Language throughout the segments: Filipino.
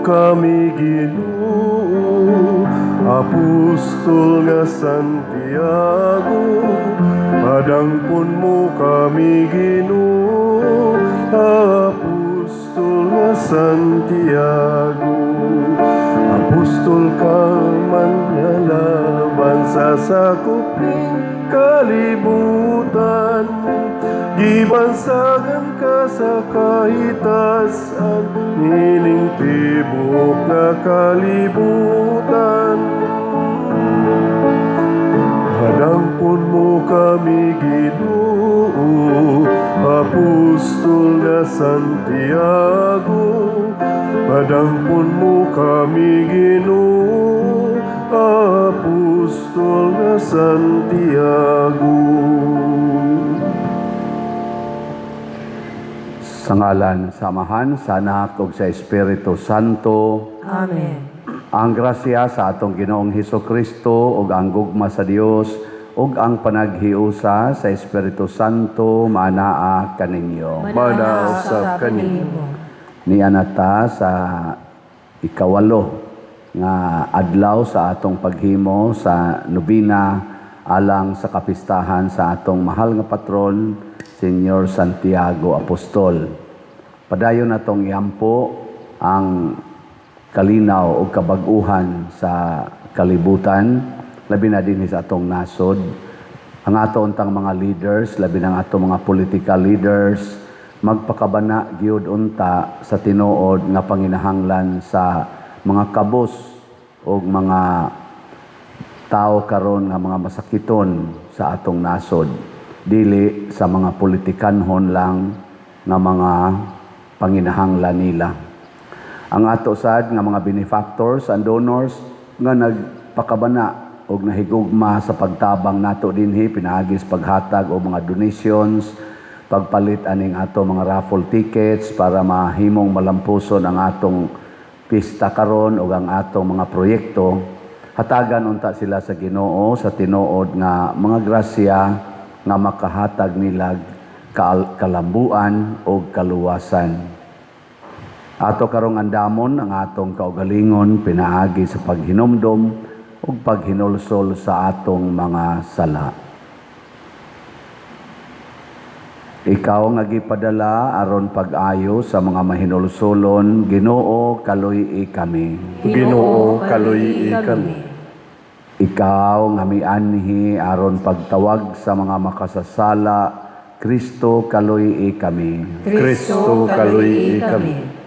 kami Ginoo, Apostol nga Santiago, padangpon mo kami Ginoo, Apostol nga Santiago. Apostol ka man nga laban sa sakuping kalibutan, gibansagan ka sa kahitasan, nining tibok na kalibutan. Hadangpon mo kami Ginoo, Apostol nga Santiago, padangpon mo kami Ginoo, Apostol nga Santiago. Sa ngalan sa Amahan, sa Anak, ug sa Espiritu Santo. Amen. Ang grasya sa atong Ginoong Hesukristo ug ang gugma sa Dios ug ang panaghiusa sa Espiritu Santo manaa kaninyo. Manaw sa kanimo. Nianata sa ikawalo nga adlaw sa atong paghimo sa nobina alang sa kapistahan sa atong mahal nga patron, Senyor Santiago Apostol. Padayon natong iampo ang kalinaw o kabag-uhan sa kalibutan, labi na din sa atong nasod. Ang ato untang mga leaders, labi na ang atong mga political leaders, magpakabana gyud unta sa tinuod nga panginahanglan sa mga kabus o mga tao karon nga mga masakiton sa atong nasod, dili sa mga politikanhon lang nga mga panginahanglan nila. Ang ato sad nga mga benefactors and donors nga nagpakabana og nahigugma sa pagtabang nato dinhi pinaagis paghatag og mga donations, pagpalit aning ato mga raffle tickets para mahimong malampuson ang atong pista karon ug ang atong mga proyekto. Hatagan unta sila sa Ginoo sa tinuod nga mga grasya nga makahatag nila kalambuan o kaluwasan. Ato karong andamon ang atong kaugalingon pinaagi sa paghinomdom ug paghinulsol sa atong mga sala. Ikaw nga gipadala aron pag-ayo sa mga mahinulsolon, Ginoo kaluy-i kami. Ginoo kaluy-i kami. Ikaw nga mianhi aron pagtawag sa mga makasasala, Kristo kaluy-i kami. Kristo kaluy-i kami.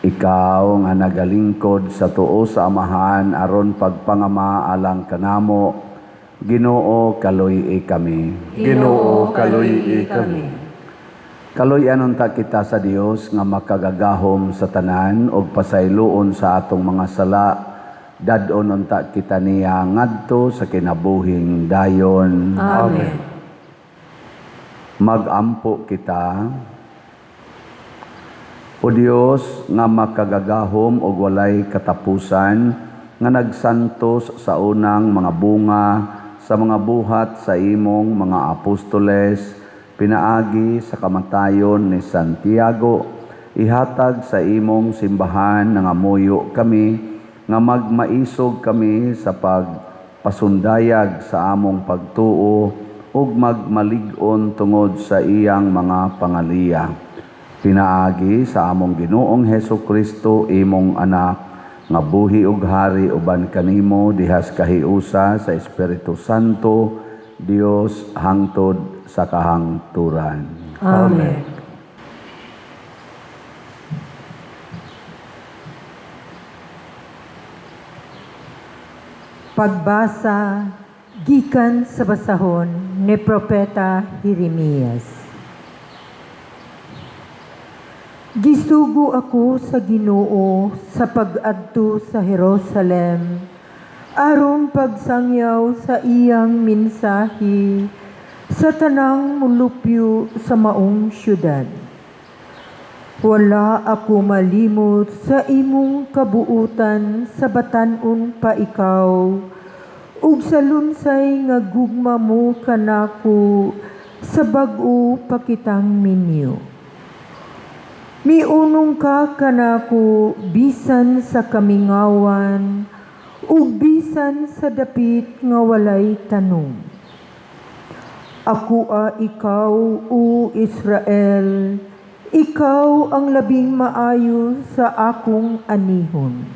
Ikaw nga nagalingkod sa tuo sa Amahan aron pagpangama alang kanamo, Ginoo kaluy-i kami. Ginoo kaluy-i kami. Kaluy-an unta kita sa Dios nga makagagahom sa tanan og pasayloon sa atong mga sala, dadon unta kita niya ngadto sa kinabuhing dayon. Amen. Magampo kita. O Dios nga makagagahom og walay katapusan, nga nagsantos sa unang mga bunga sa mga buhat sa imong mga apostoles, pinaagi sa kamatayon ni Santiago, ihatag sa imong simbahan nga muyo kami, nga magmaisog kami sa pagpasundayag sa among pagtuo ug magmalig-on tungod sa iyang mga pangaliya. Pinaagi sa among Ginoong Hesukristo, imong anak, nga buhi ug hari uban kanimo dihas kahiusa sa Espiritu Santo, Dios hangtod sa kahangturan. Amen. Pagbasa gikan sa basahon ni Propeta Jeremias. Gisugo ako sa Ginoo sa pag-adto sa Jerusalem, aron pagsangyaw sa iyang mensahe sa tanang mulupyo sa maong syudad. Wala ako malimot sa imong kabuutan sa batan-on pa ikaw, ug sa lunsay nga gugma mo kanako sa bag-o pakitang minyo. Miunong ka kanako bisan sa kamingawan, ug bisan sa dapit nga walay tanong. Ako ikaw, o Israel, ikaw ang labing maayo sa akong anihon.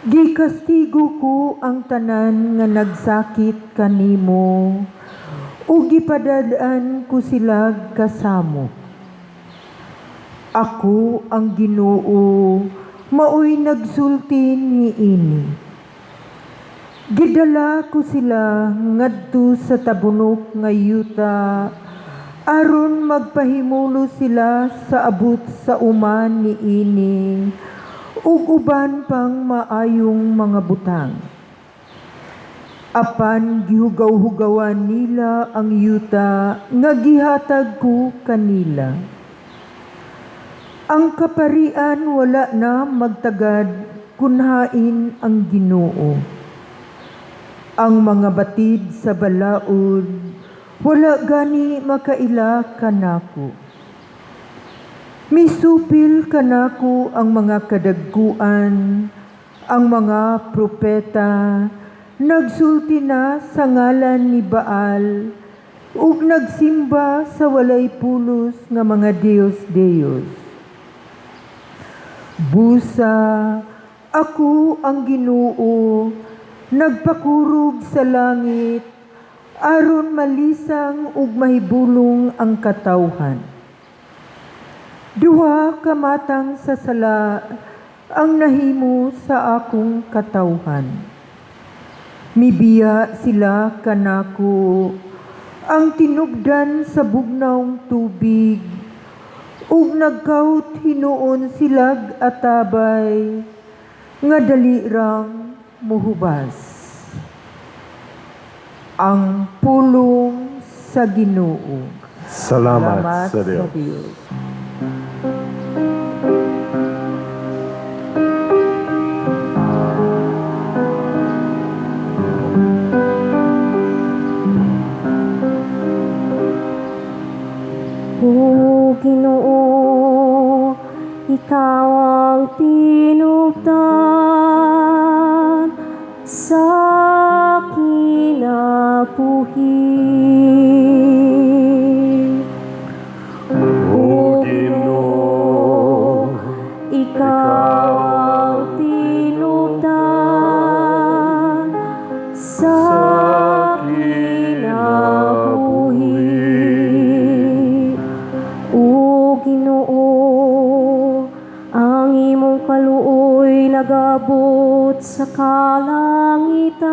Gikastigo ko ang tanan nga nagsakit kanimo, ug gipadadaan ko sila kasamo. Ako ang Ginoo, maoy nagsulti niini. Gidala ko sila ngadto sa tabunok nga yuta, aron magpahimulo sila sa abot sa uman niini, ug uban pang maayong mga butang. Apan gihugaw-hugawan nila ang yuta nga gihatag ko kanila. Ang kaparian wala na magtagad kunhain ang Ginoo. Ang mga batid sa balaod wala gani makaila kanako. Misupil kanako ang mga kadagkuan, ang mga propeta, nagsulti na sa ngalan ni Baal, ug nagsimba sa walay pulos nga mga Diyos-Diyos. Busa, ako ang Ginoo, nagpakurog sa langit, aron malisang ug mahibulong ang katawhan. Duha ka matang sa sala ang nahimo sa akong katawhan. Mibiya sila kanako, ang tinubdan sa bugnawng tubig, ug nagkaut hinuon silag atabay, nga dali rang muhubas. Ang pulong sa Ginoo. Salamat sa Diyos. O Ginoo, ikaw ang tinubdan sa kinabuhi. O Ginoo, Ikaw ang tinubdan sa kinabuhi. O Ginoo, ang imong kaluoy nagabot sa kalangitan,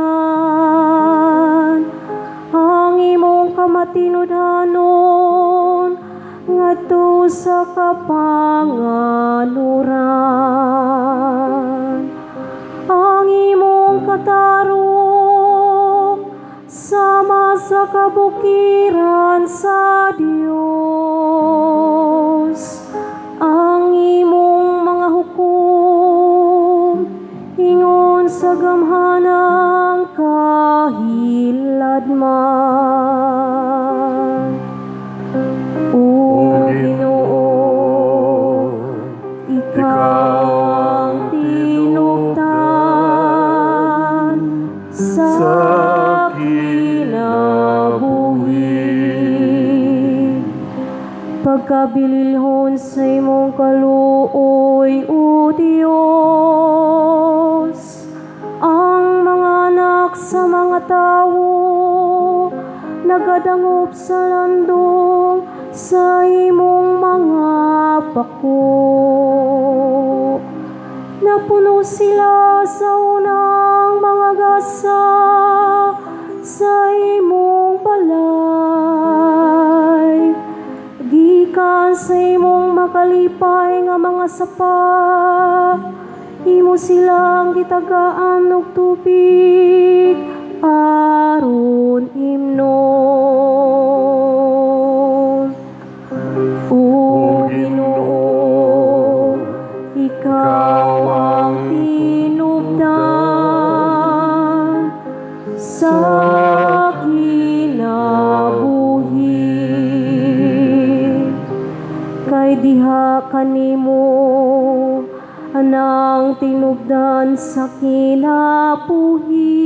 ang imong kamatinudanon ngadto sa kapanganuran, ang imong katarong sama sa kabukiran sa Dios, ang imong mga hukom ingon sa gamhanang kahiladman. O Ginoo, ikaw ang tinubdan sa kinabuhi. Pagkabililhon sa imong kaluoy, O Dios, ang mga anak sa mga tawo nagadangop sa landong sa imong mga pako. Napuno sila sa unang mga gasa sa imong balay. Gikan sa imong makalipay nga mga sapa, imo silang gitagaan og tubig aron imnon. O Ginoo, ikaw ang tinubdan sa kinabuhi. Kay diha kanimo anang tinubdan sa kinabuhi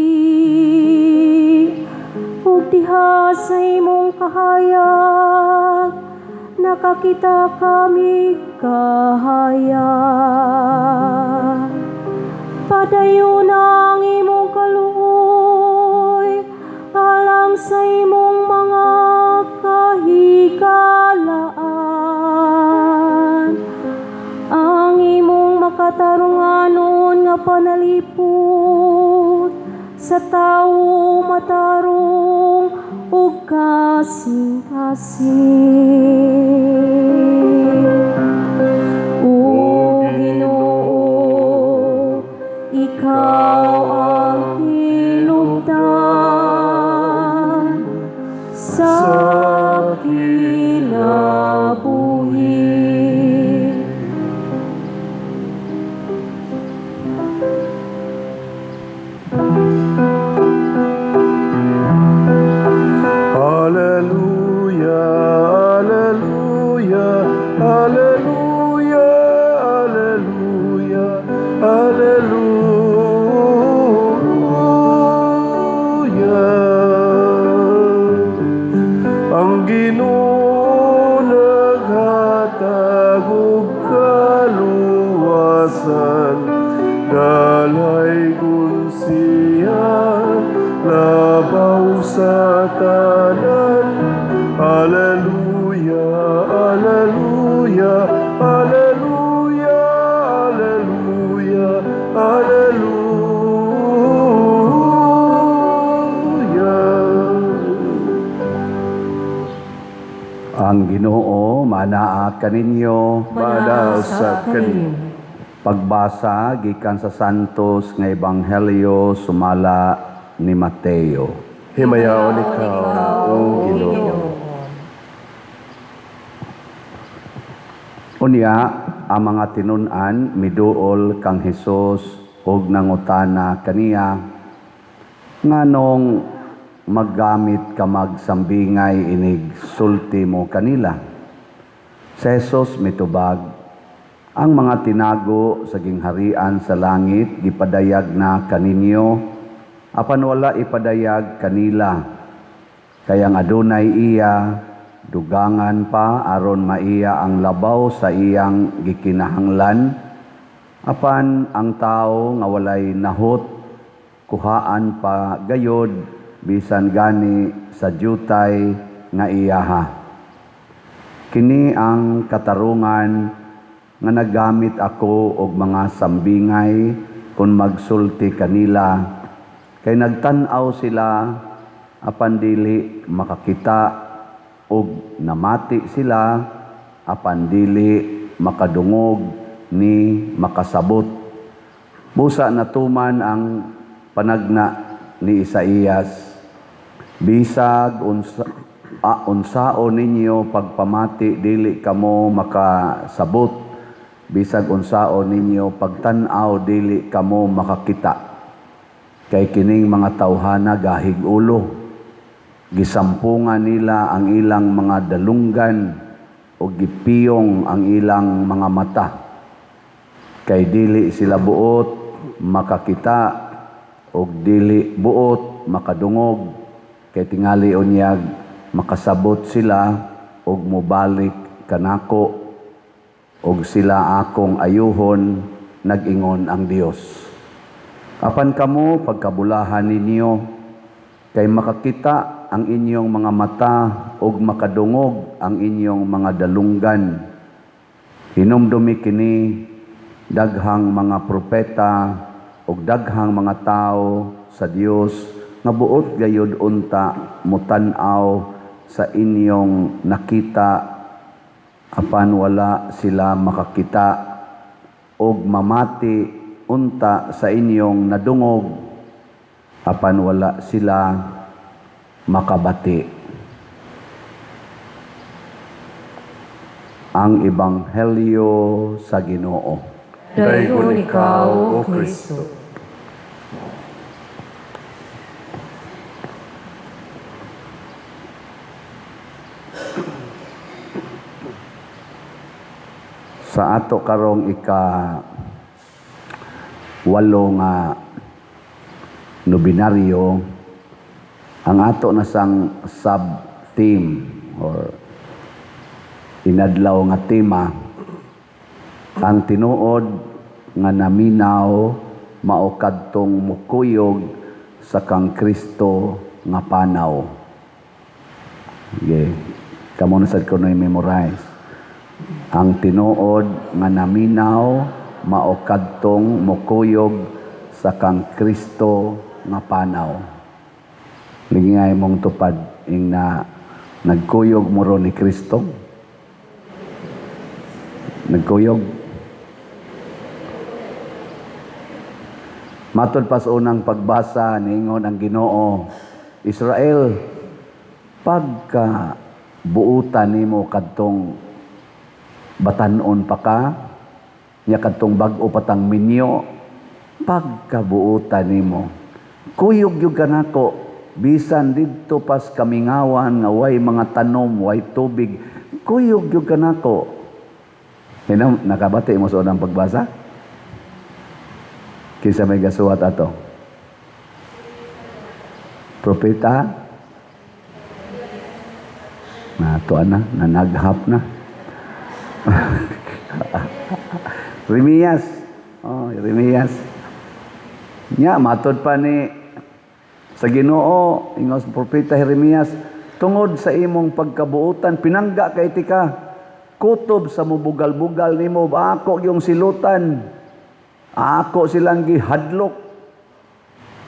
ug diha sa imong kahayag nakakita kami kahayag padayon ang imong kaluoy alang sa imong mga kahikalaan ang imong makatarunganon nga panalipod sa tawo matarong ug kasing-kasing. O Ginoo, ikaw ang tinubdan sa kinabuhi. Hallelujah, hallelujah, hallelujah, hallelujah, hallelujah. Ang Ginoo naghatag og kaluwasan, dalaygon siya labaw sa tanan. Hallelujah, hallelujah, hallelujah, hallelujah, hallelujah. Ang Ginoo manaa kaninyo Manaw sa kanin. pagbasa gikan sa Santos nga Ebanghelyo sumala ni Mateo. Himayaon ikaw, O Ginoo. Unya ang mga tinun-an miduol kang Hesus ug nangutana kaniya nganong maggamit ka magsambingay inig sulti mo kanila. Si Hesus mitubag, ang mga tinago sa gingharian sa langit gipadayag na kaninyo apan wala ipadayag kanila. Kaya nga adunay iya dugangan pa aron maiya ang labaw sa iyang gikinahanglan. Apan ang tao nga walay nahot kuhaan pa gayod bisan gani sa jutay nga iyaha. Kini ang katarungan nga naggamit ako og mga sambingay kung magsulti kanila kay nagtan-aw sila apan dili makakita ug namati sila apan dili makadungog ni makasabot. Busa natuman ang panagna ni Isaías, bisag unsaon ninyo pagpamati dili kamo makasabot, bisag unsaon ninyo pagtan-aw dili kamo makakita. Kay kining mga tawhana gahig ulo. Gisampungan nila ang ilang mga dalunggan o gipiyong ang ilang mga mata. Kay dili sila buot makakita o dili buot makadungog. Kay tingali unyag makasabot sila og mobalik kanako og sila akong ayuhon nag-ingon ang Dios. Apan kamo pagkabulahan ninyo kay makakita ang inyong mga mata ug makadungog ang inyong mga dalunggan. Hinumdumi kini daghang mga propeta ug daghang mga tao sa Dios nga buot gayud unta mutan-aw sa inyong nakita apan wala sila makakita ug mamati unta sa inyong nadungog apan wala sila makabati. Ang Ebanghelyo sa Ginoo. Dayon ikaw, O Kristo. Sa ato karong walo nga nobinaryo, ang ato na sang sub-theme or inadlaw nga tema, ang tinuod nga naminaw mao kadtong mukuyog sa kang Kristo nga panaw. Okay. Kamo na sad ko na memorize. Ang tinuod nga naminaw mao kadtong mukuyog sa kang Kristo nga panaw. Ligay mong tupad ing na nagkuyog mo ro ni Kristo. Nagkuyog. Matod pa sa unang pagbasa, niingon ang Ginoo, Israel, pagka buutan nimo kadtong batanon pa ka, nya kadtong bag-o patang minyo, pagkabuutan nimo. Kuyog yung kanako, bisan didto pas kamingawan nga way mga tanom, way tubig, kuyog yung kanako. Nakabati mo sa unang pagbasa? Kinsa may gasuhat ato? Propeta? Natuan na, nanaghap na. Remias. Oh, Remias. Nya, matod pa ni sa Ginoo, ingos propeta Jeremias, tungod sa imong pagkabuutan, pinangga kay tika, kutob sa mubugal-bugal nimo, ako yung silutan. Ako silang gihadlok.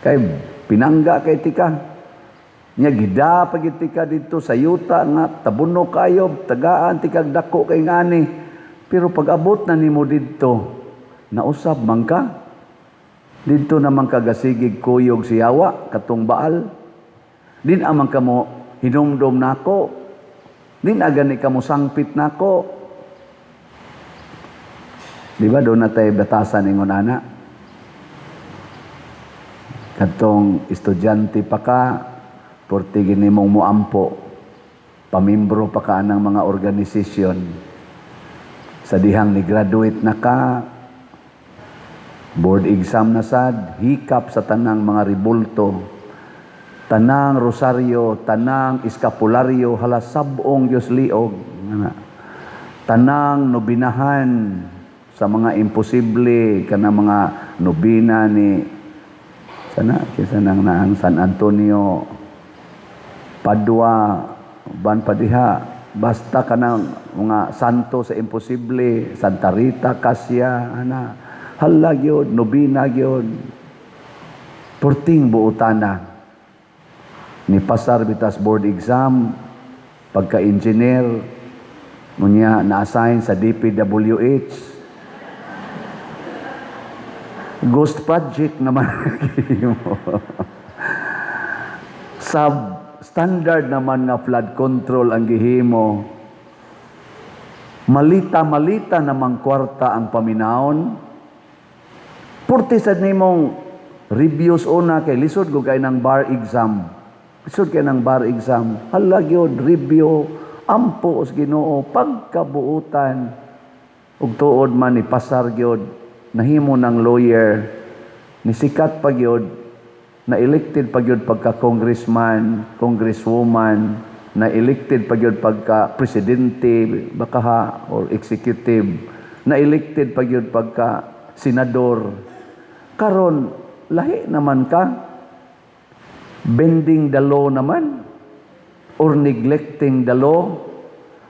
Kay pinangga kay tika. Nya gida pagit tika dito sa yuta nga tabuno kayo, tagaan tikag dako kay ngani. Pero pag abot na nimo didto, nausab man ka. Didto naman kagasigig kuyog si Yawa katong Baal. Din amang kamo hinumdom nako. Din agani kamo sangpit nako. Di ba doon na tayo batasan ingon ana? Katong estudyante pa ka, portigin nimong muampo, pamimbro pa ka ng mga organisasyon. Sa dihang ni graduate na ka, board exam na sad, hikap sa tanang mga ribulto, tanang rosaryo, tanang eskapularyo, halasabong Diyos liog, tanang nobinahan, sa mga imposible kana mga nobina ni kisa nang naang San Antonio, Padua, ban padiha, basta kanang mga santo sa imposible, Santa Rita, Cassia, hala gyud, nobina gyud, porting buutana ni pasar bitas board exam, pagka-engineer, munya na-assign sa DPWH, ghost project naman mo. Substandard naman nga flood control ang gihimo. Malita-malita namang kwarta ang paminaon. Purti sad nimong reviews una kay lisod ko kay ng bar exam. Lisod kay ng bar exam. Hala gyud review ampo os Ginoo pagkabuutan ug tuod man ni pasar gyud. Nahimo ng lawyer, nisikat pa gyud, na elected pa gyud pagka congressman, congresswoman, na elected pa gyud pagka presidente, baka ha, or executive, na elected pa gyud pagka senador. Karon lahi naman ka, bending the law naman, or neglecting the law,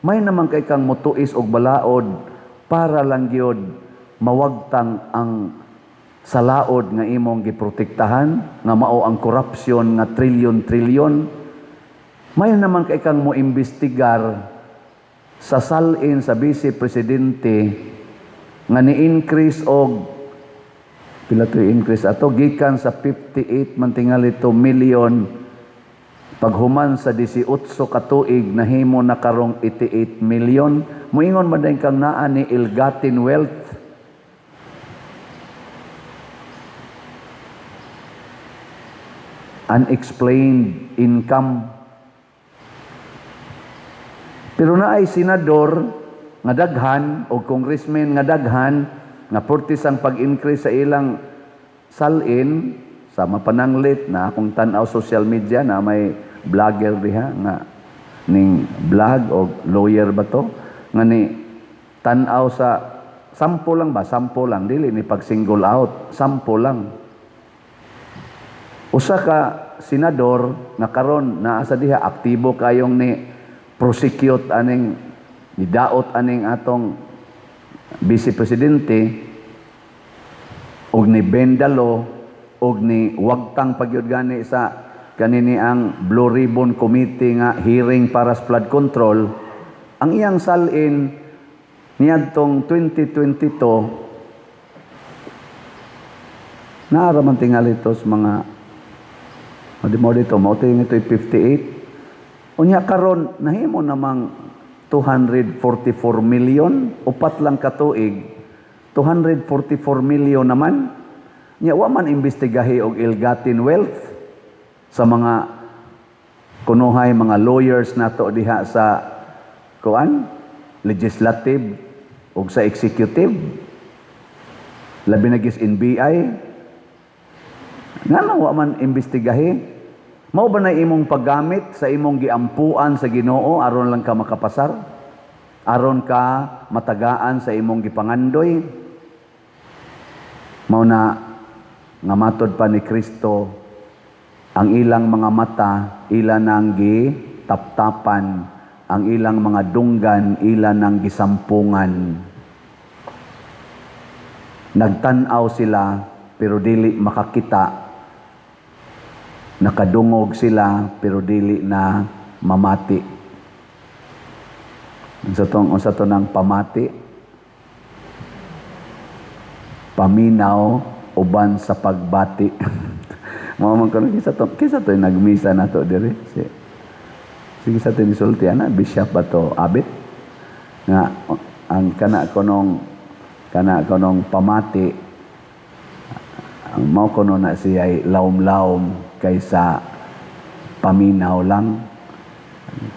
may naman kay kang mutuis og balaod para lang gyud mawagtang ang salaod nga imong giprotektahan, nga mao ang korupsyon nga trilyon-trilyon. May naman kay kang mo imbestigar sa salin sa Vice Presidente nga ni-increase og pila to increase ato gikan sa 58 man tingali to million paghuman sa 18 ka tuig nahimo na karong 88 million. Moingon man dayon kang naa ni ill-gotten wealth. Unexplained income. Pero na ay senador nga daghan o congressman nga daghan nga purtis ang pag-increase sa ilang salin sa mapananglit na akong tan-aw social media na may vlogger diha nga ning vlog o lawyer ba to nga ni tan-aw sa sampo lang dili ni pag single out, sampo lang. Usa ka senador nga karon naa sa diha aktibo kayong ni prosecute aning ni daot aning atong vice presidente og ni bendalo og ni wagtang pagyud gani sa kanini ang Blue Ribbon Committee nga hearing para sa flood control. Ang iyang salin niadtong 2022 naaraman tingali ito sa mga mo dito mo ito 58 unya karon nahimo namang 244 million upat lang katuig 244 million naman nya wa man imbestigahi og ill-gotten wealth sa mga kunuhay mga lawyers nato diha sa kuan legislative ug sa executive labi na gis NBI ngano wa man imbestigahi mao ba na imong paggamit sa imong giampuan sa Ginoo aron lang ka makapasar aron ka matagaan sa imong gipangandoy mao na nga matod pa ni Kristo ang ilang mga mata ila nang gitaptapan ang ilang mga dunggan ila nang gisampungan nagtan-aw sila pero dili makakita nakadungog sila pero dili na mamati unsa to nang pamati paminaw uban sa pagbati mo man kuno kisa to nagmisa nato dire sige sa tin sulti ana bishop ba to abit nga ang kana konong pamati ang mao kuno na siya ay lawom-lawom kaysa paminaw lang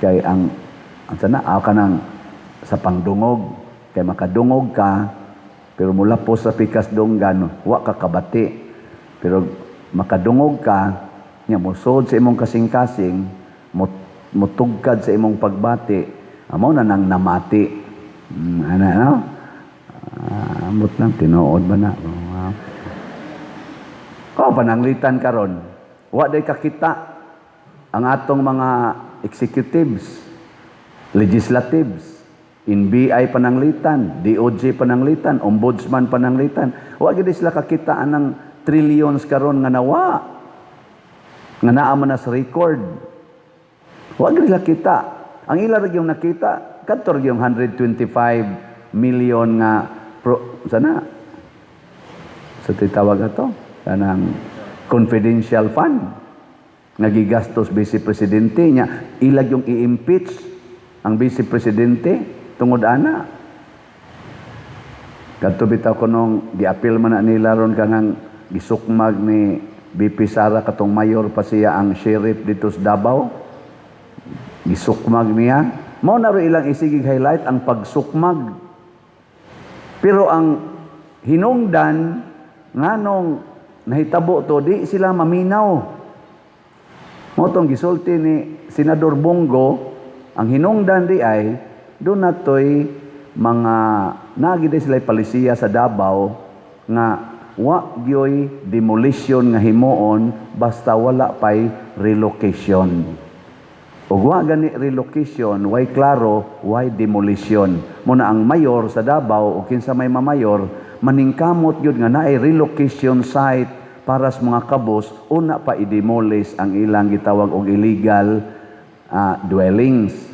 kay ang sana kanang sa pangdungog kay makadungog ka pero mula po sa pikas dunggan wa ka kabati pero makadungog ka nya musod sa imong kasing-kasing mutugkad sa imong pagbati amo na nang namati ana no amot lang tinuod ba na pananglitan karon wa day kakita ang atong mga executives legislatives NBI pananglitan DOJ pananglitan ombudsman pananglitan wa gid sila kakita anang trillions karon nga nawa nga naa man na sa record wa gid kita ang ila ra gyung nakita kadto ra gyung 125 million nga sana sa titawag ato kanang confidential fund nga gigastos vice presidente nya ila gyung i-impeach ang vice presidente tungod ana kadto bitaw kunong giapil man na nila ron kanang gisukmag ni BP Sara katong mayor pa siya ang sheriff dito sa Davao gisukmag niya mao na ro ilang isigig highlight ang pagsukmag pero ang hinungdan nganong nahitabo to di sila maminaw mao tong gisulti ni Senador Bongo ang hinungdan di ay doon natoy mga nagid sila palisiya sa Davao nga wa gyoy demolition nga himuon basta wala pay relocation. Ug wa gani relocation, way klaro, way demolition. Muna ang mayor sa Davao o kinsa may mamayor maningkamot gyud nga naay relocation site para sa mga kabos una pa i-demolish ang ilang gitawag og illegal dwellings.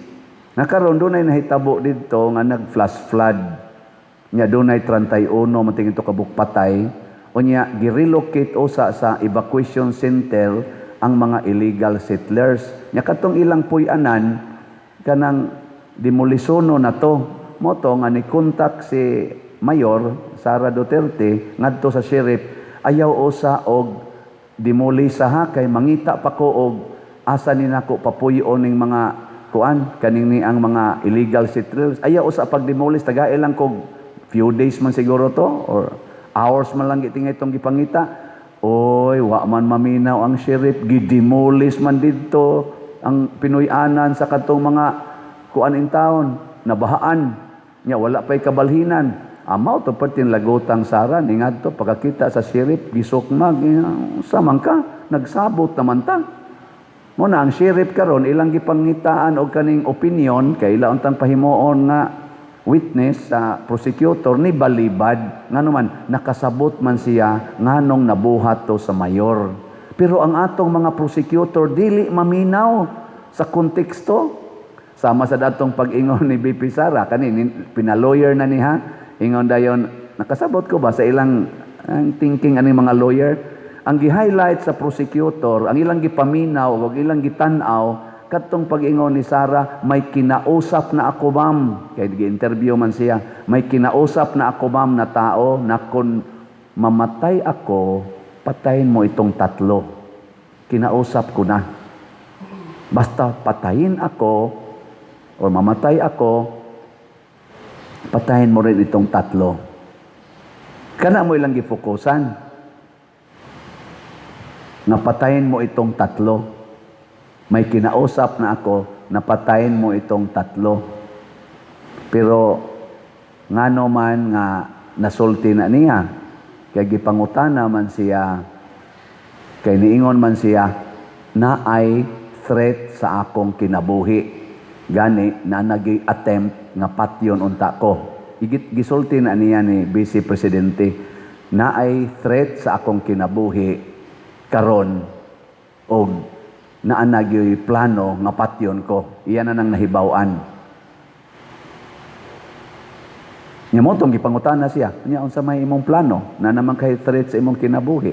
Nakaroon doon ay nahitabo dito nga nag-flash flood. Nya doon ay 31 mating ito kabukpatay. O niya, girelocate osa sa evacuation center ang mga illegal settlers. Nya katong ilang puy-anan, kanang demolisono na to. Moto nga ni kontak si Mayor Sara Duterte ngadto sa sheriff ayaw osa og demoli sa ha kay mangita pa ko og asa ni nako papuyon ning mga kuan kaning ni ang mga illegal settlers ayaw sa pag-demolish tagay lang kog few days man siguro to or hours man lang gitingay itong gipangita. Oy, wa man maminaw ang sheriff, gidemolish man dito ang Pinoy-anan sa katong mga kuan in town, nabahaan. Nya wala pa'y kabalhinan. Amaw to patin lagotang sara ningad to pagkakita sa sheriff gisukmag samang ka nagsabot naman ta. Mo na ang sheriff karon ilang gipangitaan og kaning opinion kay ila untang pahimuon nga witness sa prosecutor ni balibad nganuman nakasabot man siya nganong nabuhat to sa mayor. Pero ang atong mga prosecutor dili maminaw sa konteksto. Sama sa datong pag-ingon ni BP Sara kani pinalawyer na niya ingon dayon nakasabot ko ba sa ilang ang thinking ani mga lawyer ang gi-highlight sa prosecutor ang ilang gipaminaw ug ilang gitan-aw katong pag-ingon ni Sara may kinausap na ako ma'am kay gi-interview man siya may kinausap na ako ma'am na tao na kun mamatay ako patayin mo itong tatlo kinausap ko na basta patayin ako o mamatay ako, patayin mo rin itong tatlo. Kana mo ilang gifokusan. Napatayin mo itong tatlo. May kinausap na ako, napatayin mo itong tatlo. Pero, ngano man nga nasulti na niya, kaya gipangutana man siya, kay niingon man siya, na ay threat sa akong kinabuhi. Gani na nag-attempt nga patyon unta ko. Gisulti na niya ni Vice Presidente na ay threat sa akong kinabuhi karon og naanag yoy plano nga patyon ko. Iyan na nang nahibaw-an. Nya mo tong gipangutan na siya. Nya unsa may imong plano na naman kay threat sa imong kinabuhi.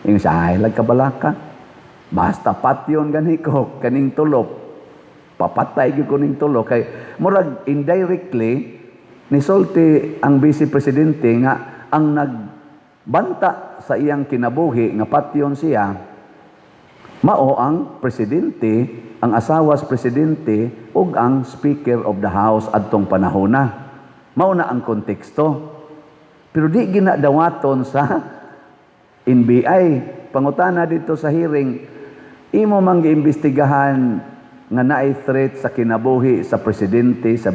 Ingon siya ay lagkabalaka. Basta patyon gani ko kaning tulop. Papatay gyud ko ning tulo kay murag indirectly nisulti ang Vice Presidente nga ang nagbanta sa iyang kinabuhi nga patyon siya mao ang presidente, ang asawa sa presidente ug ang Speaker of the House adtong panahona. Mao na ang konteksto. Pero di ginadawaton sa NBI pangutana dito sa hearing imo mang giimbestigahan nga naay threat sa kinabuhi sa presidente, sa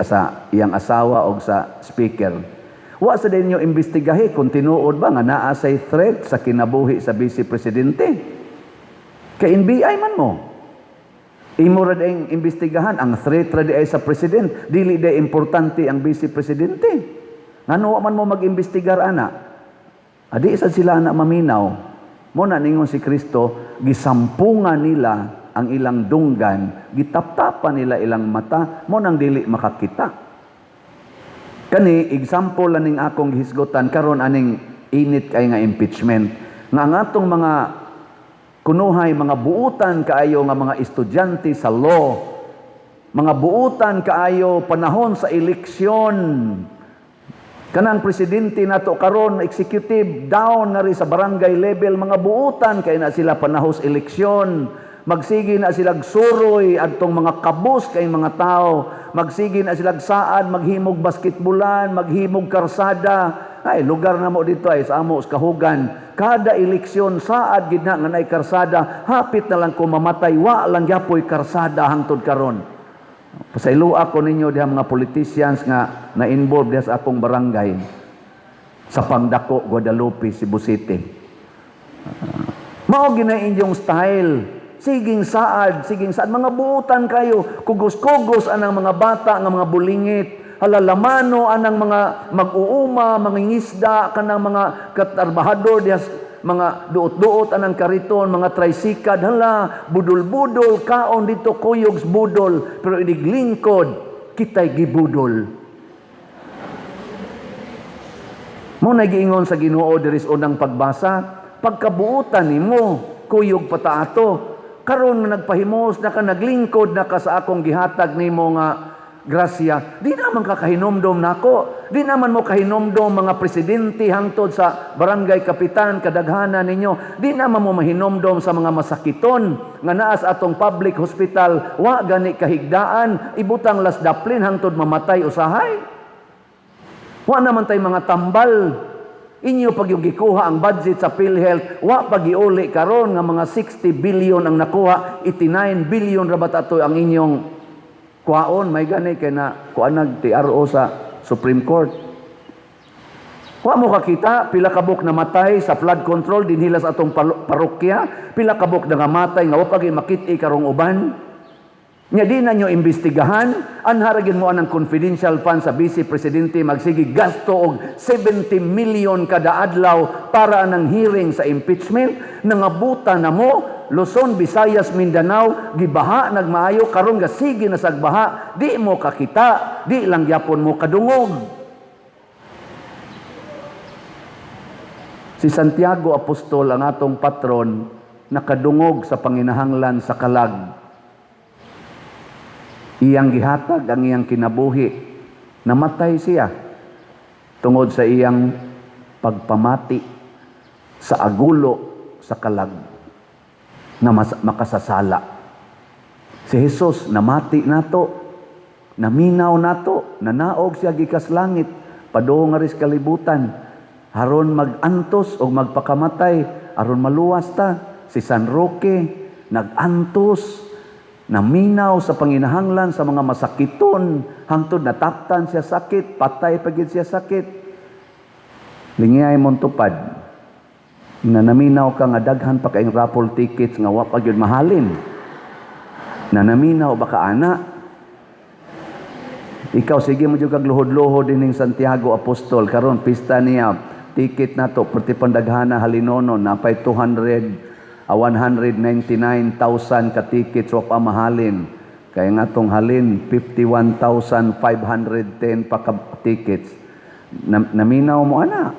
sa iyang asawa o sa speaker. Wa sa dinyo imbestigahi kung tinuod ba nga naa say threat sa kinabuhi sa vice presidente. Kay NBI man mo. Imo ra dayong imbestigahan ang threat ra di ay sa president, dili day importante ang vice presidente. Ngano man mo mag-imbestigar ana? Adi sad sila na maminaw. Mo na ningon si Kristo, gisampungan nila ang ilang dunggan, gitaptapan nila ilang mata, mo nang dili makakita. Kani, example laning akong gihisgotan, karon aning init kay nga impeachment. Nga ang atong mga kunuhay, mga buutan kaayo nga mga estudyante sa law, mga buutan kaayo panahon sa eleksyon, kanang presidente nato karon executive down na rin sa barangay level, mga buutan kay na sila panahos eleksyon, magsigi na silag suroy adtong mga kabus kay mga tao, magsigi na silag saad, maghimog basketbulan, maghimog karsada. Ay lugar na mo dito ay sa amo sa Kahugan, kada eleksyon saad gid na nga nay karsada, hapit na lang ko mamatay wa lang gyapoy karsada hangtod karon. Pasayloa ko ninyo diha mga politicians nga na-involved diha sa akong barangay sa Pangdako, Guadalupe, Cebu City. Mao ginay inyong style. Siging saad, mga buutan kayo, kugos-kugos anang mga bata, nga mga bulingit, halalamano anang mga mag-uuma, mga ngisda, kanang mga katarbahador, mga duot-duot anang kariton, mga tricycad, hala, budol-budol, kaon dito, kuyogs budol, pero iniglingkod, kita'y gibudol. Mo nagiingon sa Ginoo diris unang pagbasa, pagkabuutan nimo, kuyog pataato, karon nga nagpahimos na ka naglingkod na ka sa akong gihatag nimo nga grasya, di naman ka kahinomdom nako. Di naman mo kahinomdom mga presidente hangtod sa barangay kapitan kadaghanan ninyo. Di naman mo mahinomdom sa mga masakiton nga naa sa atong public hospital, wa gani kahigdaan, ibutang las daplin hangtod mamatay usahay. Wa naman tay mga tambal. Inyo pag yung gikuha ang budget sa PhilHealth, wa pagiuli karon nga mga 60 billion ang nakuha, 89 billion rabat ato ang inyong kuhaon, may gani kay na kuanag TRO sa Supreme Court. Wa mo kakita pila kabuk namatay sa flood control dinhila sa atong parokya, pila kabuk nangamatay nga wa pagi makit-i karong uban. Nya di na nyo imbestigahan, anharagin mo anang confidential fund sa Vice Presidente magsige gasto og 70 million kada adlaw para anang hearing sa impeachment, nangabuta na mo, Luzon, Visayas, Mindanao, gibaha nagmaayo karon ga sige na sagbaha, di mo kakita, di lang gyapon mo kadungog. Si Santiago Apostol ang atong patron nakadungog sa panginahanglan sa kalag. Iyang gihatag ang iyang kinabuhi. Namatay siya tungod sa iyang pagpamati sa agulo sa kalag na makasasala. Si Jesus namati nato, naminaw nato, nanaog siya gikas langit, padung nga ris kalibutan, haron magantos o magpakamatay, aron maluwas ta. Si San Roque nagantos, naminaw sa panginahanglan sa mga masakiton, hangtod nataktan siya sakit, patay pagid siya sakit. Lingiyay mong tupad, na naminaw ka nga daghan pa kaing raffle tickets nga wa pa gyud mahalin. Na naminaw baka ana. Ikaw sige mo jud kag luhod-luhod dining Santiago Apostol karon pista niya, ticket nato perti pandaghana halinonon napay 199,000 ka tickets wa pa mahalin. Kaya nga tong halin 51,510 pa ka tickets. Naminaw mo ana.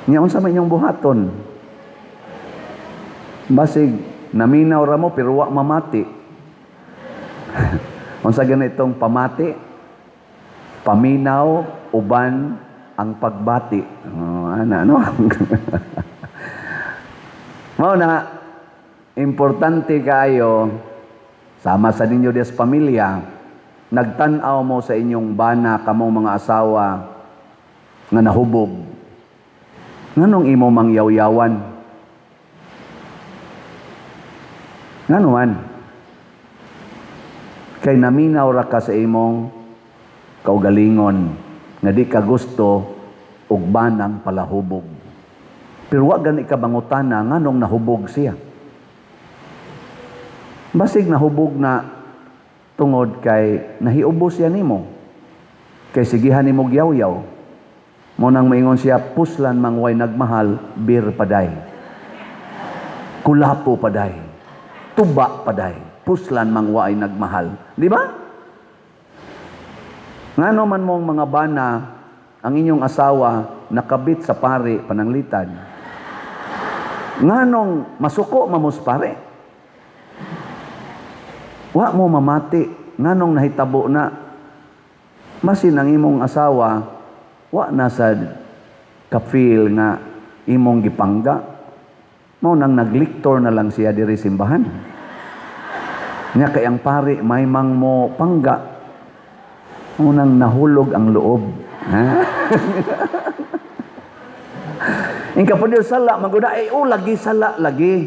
Nya unsa man inyong buhaton? Basig naminaw ra mo pero wa mamati. Unsa ganitong pamati? Paminaw uban ang pagbati. Ana no? Mao na importante kayo sama sa ninyo des pamilya, nagtan-aw mo sa inyong bana kamong mga asawa nga nahubog. Nganong imo mangyaw-yawan? Nganuan? Kay naminaw ra ka sa imong kaugalingon nga di ka gusto og banang palahubog. Pero wa gani ka bangutana nganong nahubog siya. Basig nahubog na tungod kay nahiubos siya nimo. Kay sigihan nimo gyaw-yaw. Mo nang maingon siya, puslan mangway nagmahal, bir paday. Kulapo paday. Tuba paday. Puslan mangway nagmahal. Di ba? Ngano man mong mga bana ang inyong asawa nakabit sa pari pananglitan. Nganong masuko mamos pare? Wa mo mamati, nganong nahitabo na masin ang imong asawa wa na sa ka-feel nga imong gipangga. Mao nang nagliktor na lang siya diri simbahan. Nya kay ang pare may mang mo pangga. Mao nang nahulog ang loob. Ha? Ingka pa diyo sala, maguda, lagi sala, lagi.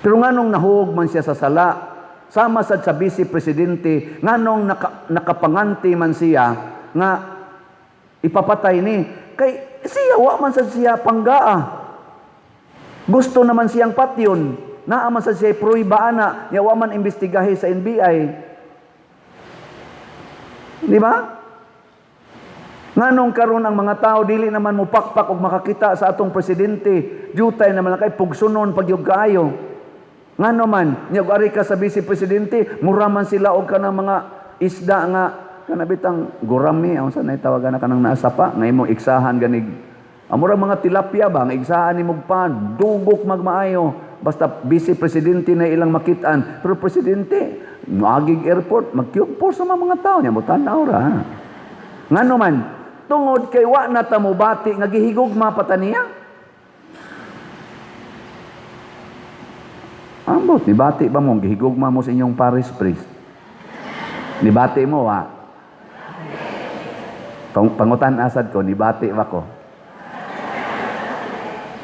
Pero nganong nahug man siya sa sala, sama sad sa Vice Presidente, nganong nakapanganti man siya, nga ipapatay ni, kay siya, wa man sad siya panggaa. Gusto naman siyang patyon, naaman sad siya pruiba ana, ya wa man imbestigahe sa NBI. Di ba? Nganong karon ang mga tao dili naman mo pakpak og makakita sa atong presidente, jutay naman kay pugsunon pagyug kaayo. Ngano man, nyag ari ka sa Vice Presidente, muraman sila og kanang mga isda nga kanabitang gurami, unsa nay tawagan na kanang naasa pa, nga imo iksahan ganig. Amura mga tilapia ba, nga iksahan nimo pa, dugok magmaayo, Basta vice presidente na ilang makitaan. Pero presidente, magig airport, magkiugpo sa mga tao niya. Mutanaw ra. Nga naman, tungod kay wa na tamubati, nga gihigugma pa ta niya. Ambot, nibati ba mo? Gihigugma mo sa inyong parish priest. Nibati mo, ha? Pangutan asad ko, nibati ba ko?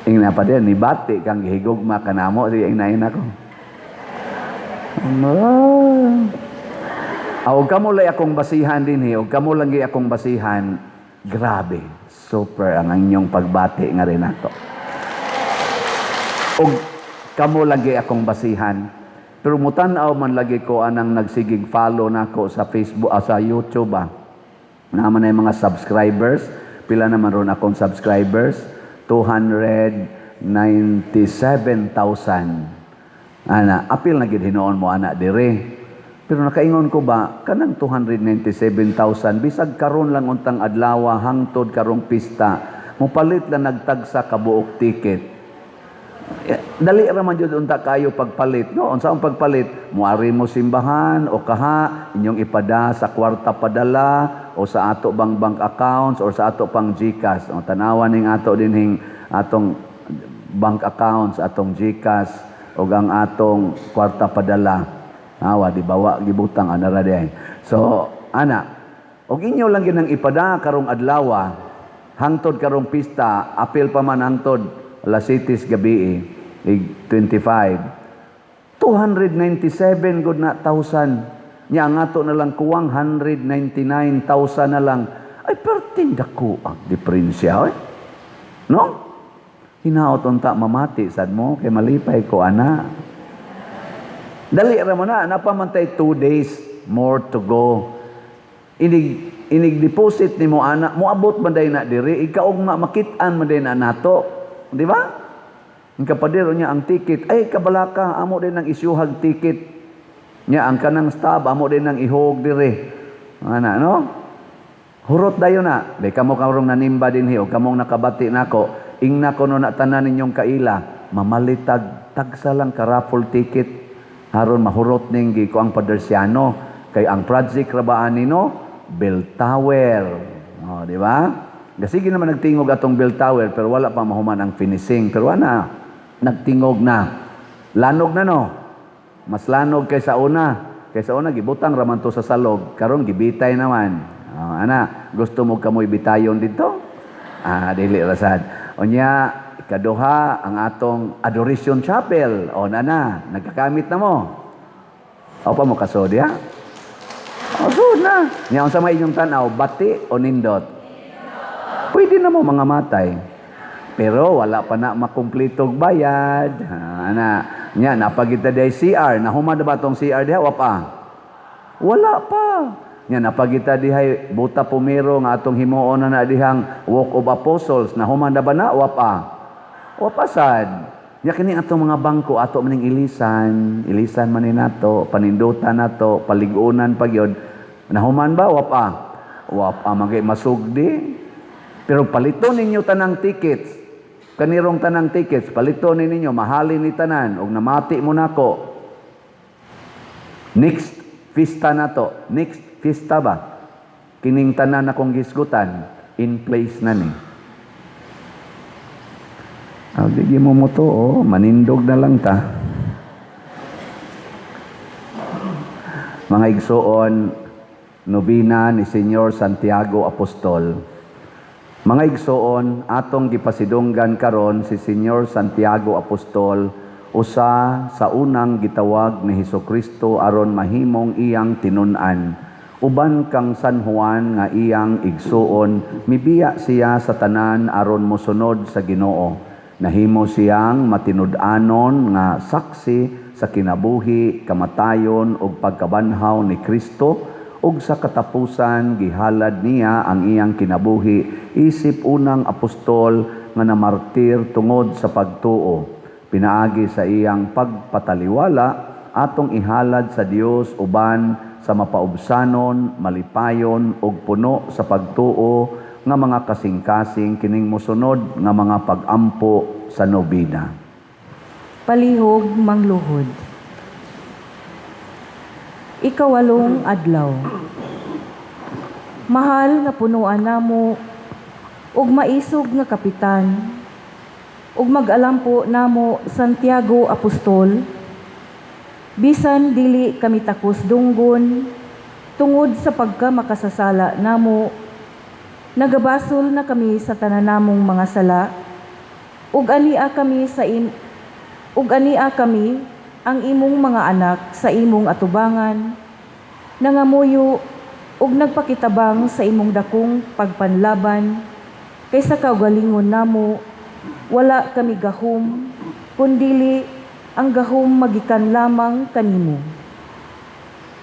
Ingna pa din, nibati kang gihigugma ka na mo, siya inayin ako. Huwag ka mo lang akong basihan din, huwag ka mo lang akong basihan, grabe, super ang inyong pagbati nga rin ato. Huwag kamo lagi akong basihan. Pero mutanaw man lagi ko anang nagsigig follow nako sa Facebook, sa YouTube. Naman ay mga subscribers. Pila naman ron akong subscribers? 297,000. Ana, apil na gid hinoon mo ana dire. Pero nakaingon ko ba kanang 297,000 bisag karon lang untang adlaw hangtod karong pista, mupalit lang nagtagsa ka buok ticket. Dali raman jud unta kayo pagpalit, no? Unsa ang pagpalit? Muari mo simbahan o kaha inyong ipada sa kwarta padala o sa ato bang bank accounts or sa ato pang GCash. O tanawan ning ato dinhing atong bank accounts, atong GCash o ang atong kwarta padala. Awa di bawa gibutang ana ra day. So, ana, og inyo lang ginang ipada karong adlaw hangtod karong pista, apil pa man hangtod alas 7 gabi, 25. 297 good na thousand. Nya ang ato na lang kuwang 199,000 na lang. Ay, perting dako ang diferensya, eh. No? Hinaot unta mamati sad mo kay malipay ko ana. Dali ra mo na napamantay 2 days more to go. Inig deposit nimo ana, moabot man day na diri, ikaw nga makit-an man day na nato. Di ba? Ang kapadero niya ang ticket. Ay, kabalaka, amo din ang isyuhag ticket. Niya, ang kanang stab, amo din ang ihog dire. Ana, no? Hurot dayo na. Di kamo karong nanimba din hiyo. Kamong nakabati nako. Ingna ko no na tanan ninyong kaila. Mamalitag, tagsa lang ka raffle ticket. Haron mahurot ning gi ko ang padersiano. Kay ang project rabaan nino, bell tower. O, di ba? Sige naman nagtingog atong bell tower pero wala pa mahuman ang finishing. Pero ana, nagtingog na. Lanog na no. Mas lanog kaysa una. Kaysa una, gibutang raman to sa salog. Karon gibitay naman. Ana, gusto mo kamoy bitayon dito? Dili rasad. Onya, ikaduha, ang atong Adoration Chapel. O nana, nagkakamit na mo. O pa mo kasod, ya? O, sud na. Nya, sa may inyong tanaw, bati o nindot? Pwede na mo mga matay. Pero wala pa na makumpletog bayad. Ana, nya napagita day CR, nahuma na ba tong CR diha wa pa? Wala pa. Nya napagita dihay buta pumiro nga atong himuon na dihang Walk of Apostles, nahuma na ba na wa pa? Wa pa sad. Nya kini atong mga bangko ato maning ilisan man ni nato, panindutan nato, paligunan pagyod. Nahuman ba wa pa? Wa pa magay masugdi. Pero palito ninyo tanang tickets. Kanirong tanang tickets, palito ninyo, mahalin ni tanan, og namati mo nako. Next fiesta na to. Next fiesta ba? Kining tanan akong gisgutan, in place na ni. Di mo mo to, manindog na lang ta. Mga igsoon, nobina ni Senyor Santiago Apostol. Mga igsoon, atong gipasidunggan karon si Senyor Santiago Apostol, usa sa unang gitawag ni Hesukristo aron mahimong iyang tinun-an. Uban kang San Juan nga iyang igsuon, mibiya siya sa tanan aron mosunod sa Ginoo. Nahimo siyang matinud-anon nga saksi sa kinabuhi, kamatayon ug pagkabanhaw ni Kristo. Ug sa katapusan gihalad niya ang iyang kinabuhi isip unang apostol nga namartir tungod sa pagtuo. Pinaagi sa iyang pagpataliwala atong ihalad sa Dios uban sa mapaubsanon, malipayon ug puno sa pagtuo nga mga kasing-kasing kining mosunod nga mga pag-ampo sa nobina. Palihog mangluhod. Ikawalong adlaw. Mahal nga punuan namo ug maisog nga kapitan ug mag-alampo namo Santiago Apostol, bisan dili kami takos dunggon tungod sa pagkamakasasala namo, nagabasol na kami sa tanan namong mga sala ug ania kami ang imong mga anak sa imong atubangan, nangamuyo ug nagpakitabang sa imong dakong pagpanlaban, kaysa kaugalingon namo wala kami gahom, kundili ang gahom magikan lamang kanimo.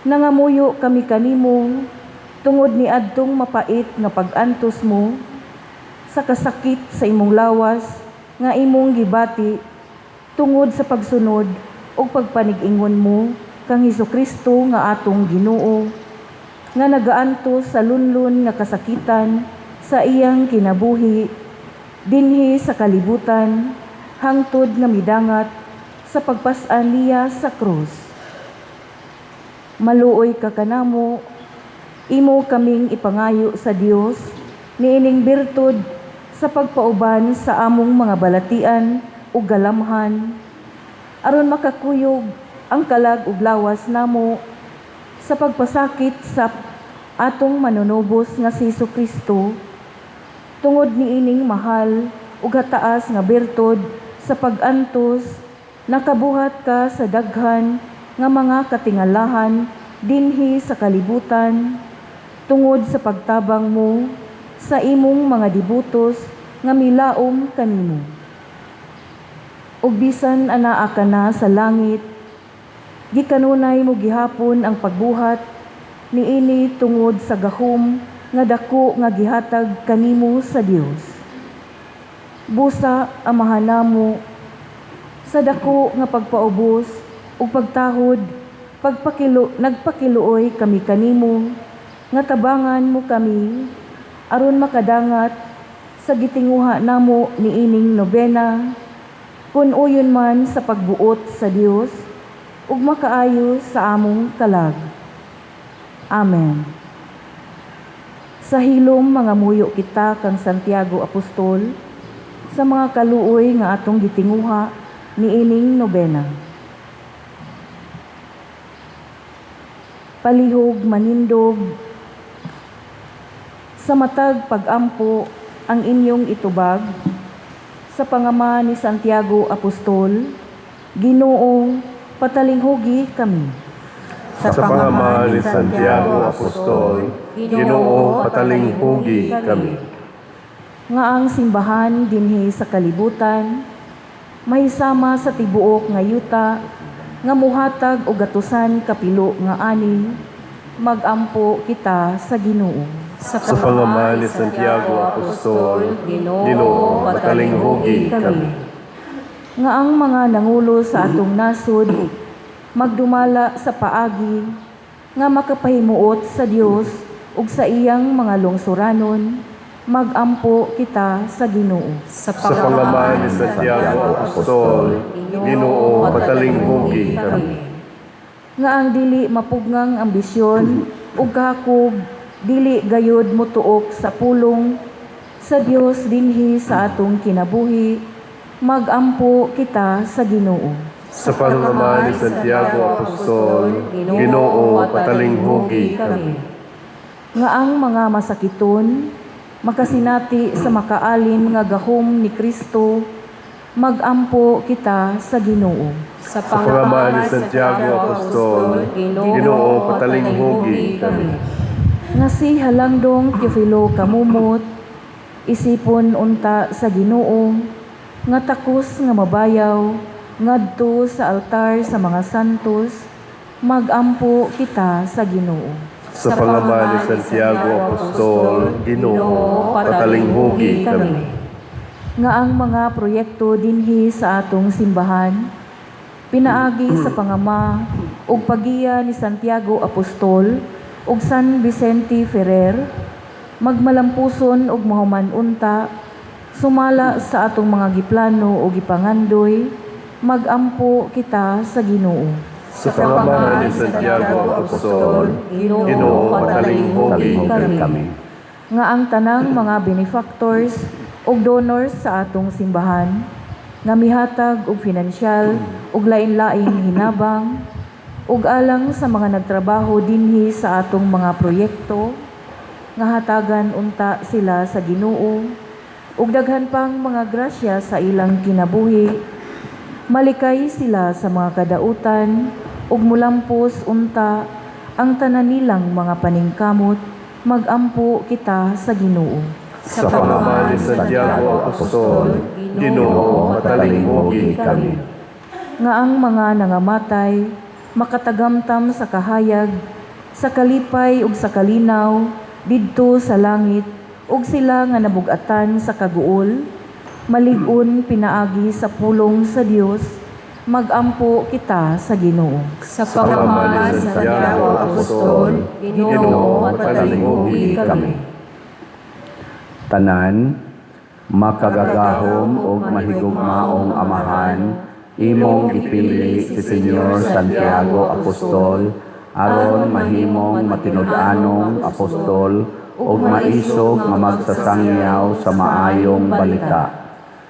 Nangamuyo kami kanimo tungod ni adtong mapait nga pag-antos mo sa kasakit sa imong lawas nga imong gibati tungod sa pagsunod o pagpanig-ingon mo kang Hesukristo nga atong Ginoo, nga nagaantos sa lunlon nga kasakitan sa iyang kinabuhi dinhi sa kalibutan hangtod nga midangat sa pagpas-an niya sa krus. Maluoy ka kanamo, imo kaming ipangayo sa Dios niining birtud sa pagpauban sa among mga balatian ug galamhan, aron makakuyog ang kalag ug lawas namo sa pagpasakit sa atong manunubos nga si Hesukristo, tungod niining mahal ug hataas nga birtud sa pag-antos, nakabuhat ka sa daghan nga mga katingalahan dinhi sa kalibutan, tungod sa pagtabang mo sa imong mga dibutos nga milaom kanimo. Ug bisan anaa ka na sa langit, gikanunay mo gihapon ang pagbuhat niini tungod sa gahom nga dako nga gihatag kanimo sa Dios. Busa amahan namo sa dako nga pagpaubos ug pagtahod, nagpakiluoy kami kanimo nga tabangan mo kami aron makadangat sa gitinguha namo niining nobena, kun uyon man sa pagbuot sa Dios ug makaayo sa among kalag. Amen. Sa hilom mga muyo kita kang Santiago Apostol sa mga kaluoy nga atong gitinguha niining nobena. Palihog manindog sa matag pagampo ang inyong itubag sa pangama ni Santiago Apostol, Ginoo, patalinghugi kami. Sa pangama ni Santiago Apostol, Ginoo, patalinghugi kami. Nga ang simbahan dinhi sa kalibutan, mahisama sa tibuok nga yuta, nga muhatag og gatusan kapilo nga ani, magampo kita sa Ginoo. Sa pangama ni Santiago Apostol, Ginoo, patalinghugi kami. Nga ang mga nangulo sa atong nasod, magdumala sa paagi, nga makapahimuot sa Dios ug sa iyang mga lungsuranon, magampo kita sa Ginoo. Sa pangama ni Santiago Apostol, Ginoo, patalinghugi kami. Nga ang dili mapuggang ambisyon ug kahakog dili gayud motuok sa pulong sa Dios dinhi sa atong kinabuhi, magampo kita sa Ginoo. Sa pangama ni Santiago Apostol, Ginoo, patalinghugi kami. Nga ang mga masakiton makasinati sa makaalin nga gahom ni Kristo, magampo kita sa Ginoo. Sa pangama ni Santiago Apostol, Ginoo, patalinghugi kami. Nga si Halangdong Teofilo kamumot, isipon unta sa Ginoo, nga takos nga mabayaw, ngadto sa altar sa mga santos, magampo kita sa Ginoo. Sa pangama ni Santiago Apostol, Ginoo, patalinghugi kami. Nga ang mga proyekto dinhi sa atong simbahan, pinaagi sa pangama ug pagiya ni Santiago Apostol ug San Vicente Ferrer, magmalampuson ug mahuman unta, sumala sa atong mga giplano ug gipangandoy, magampo kita sa Ginoo. Sa pangalan ni Santiago Apostol, Ginoo, patalinghugi kami. Nga ang tanang mga benefactors ug donors sa atong simbahan, nga mihatag og pinansyal ug lain-laing hinabang, ug alang sa mga nagtrabaho dinhi sa atong mga proyekto, nga hatagan unta sila sa Ginoo, ug daghan pang mga grasya sa ilang kinabuhi, malikay sila sa mga kadautan, ug mulampos unta ang tanan nilang mga paningkamot, magampo kita sa Ginoo. Sa pangalan ni Santiago Apostol, Ginoo, patalinghugi kami. Nga ang mga nangamatay makatagamtam sa kahayag, sa kalipay ug sa kalinaw didto sa langit, ug sila nga nabug-atan sa kaguol, malig-on pinaagi sa pulong sa Dios, magampo kita sa Ginoo. Sa pangalan ni Santiago Apostol, Ginoo, patalinghugi kami. Tanan, makagagahom o mahigugmaong amahan, imong gipili si Senyor Santiago Apostol, aron mahimong matinud-anong apostol, o maisog nga magsasangyaw sa maayong balita.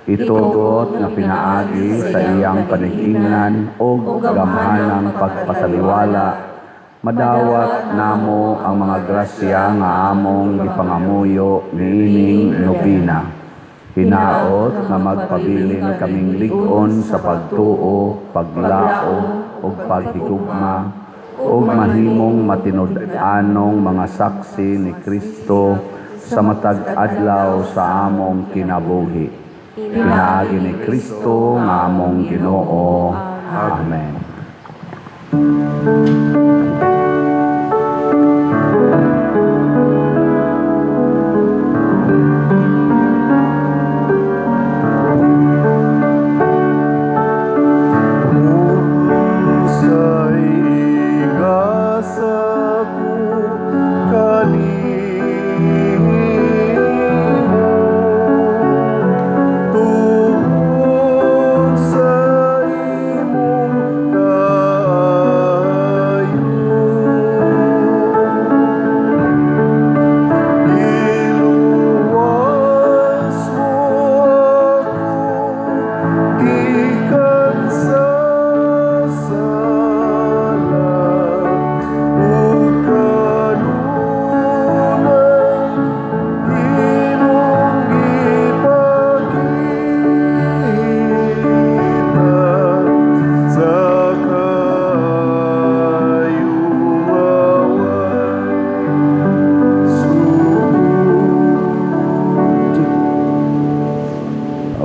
Itugot nga pinaagi sa iyang panigingnan o gamhanang pagpasaliwala, madawat namo ang mga grasya nga among gipangamuyo niining nobina. Hinaot nga magpabilin kaming lig-on sa pagtuo, paglao o paghigugma, o mahimong matinud-anong mga saksi ni Kristo sa matag adlaw sa among kinabuhi. Pinaagi ni Kristo nga among Ginoo. Amen.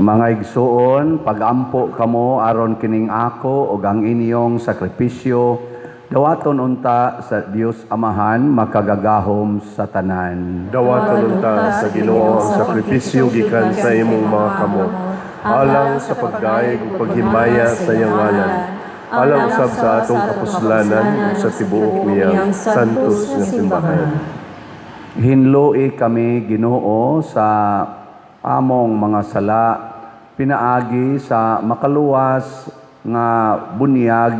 Mga igsuon, pagampo kamo aron kining ako ug ang inyong sakripisyo, dawaton unta sa Dios Amahan makagagahom sa tanan. Dawaton unta sa Ginoo ang sakripisyo gikan sa imong mga kamot, alang sa pagdaig ug paghimaya sa iyang ngalan, alang usab sa atong kapuslanan ug sa tibuok niyang santos nga simbahan. Hinloi kami Ginoo sa among mga sala, pinaagi sa makaluwas nga bunyag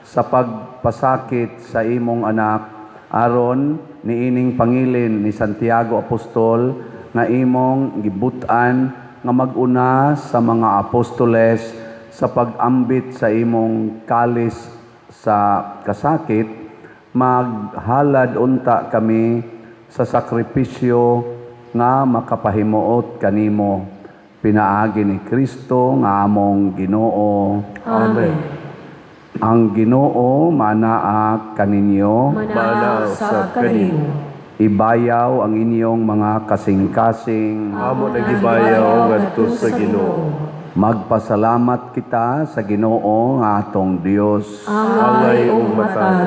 sa pagpasakit sa imong anak, aron niining pangilin ni Santiago Apostol nga imong gibutan nga maguna sa mga apostoles sa pag-ambit sa imong kalis sa kasakit, maghalad unta kami sa sakripisyo nga makapahimuot kanimo. Pinaagi ni Kristo nga among Ginoo. Amen. Ang Ginoo manaa kaninyo, Mana sa kanimo. ibayaw ang inyong mga kasing-kasing. Amo nagibayaw ngadto sa Ginoo. Magpasalamat kita sa Ginoo nga atong Dios. Angay ug matang.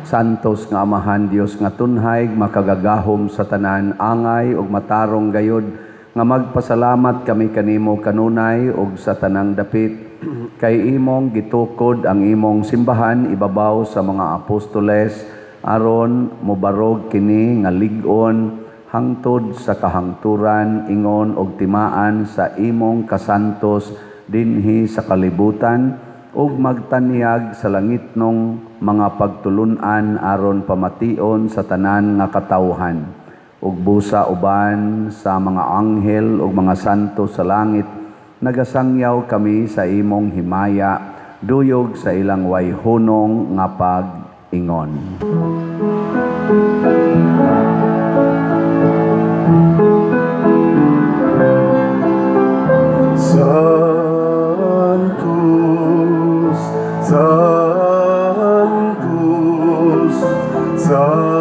Santos nga Amahan Dios nga tunhay makagagahom sa tanan, angay ug matarong gayud nga magpasalamat kami kanimo kanunay ug sa tanang dapit, kay imong gitukod ang imong simbahan ibabaw sa mga apostoles, aron mobarog kini nga lig-on hangtod sa kahangturan, ingon og timaan sa imong kasantos dinhi sa kalibutan, ug magtanyag sa langitnong mga pagtulunan aron pamation sa tanan nga katawhan, ug busa uban sa mga anghel ug mga santo sa langit, nagasangyaw kami sa imong himaya, duyog sa ilang wayhunong nga pag-ingon. Sanctus, Sanctus, Sanctus,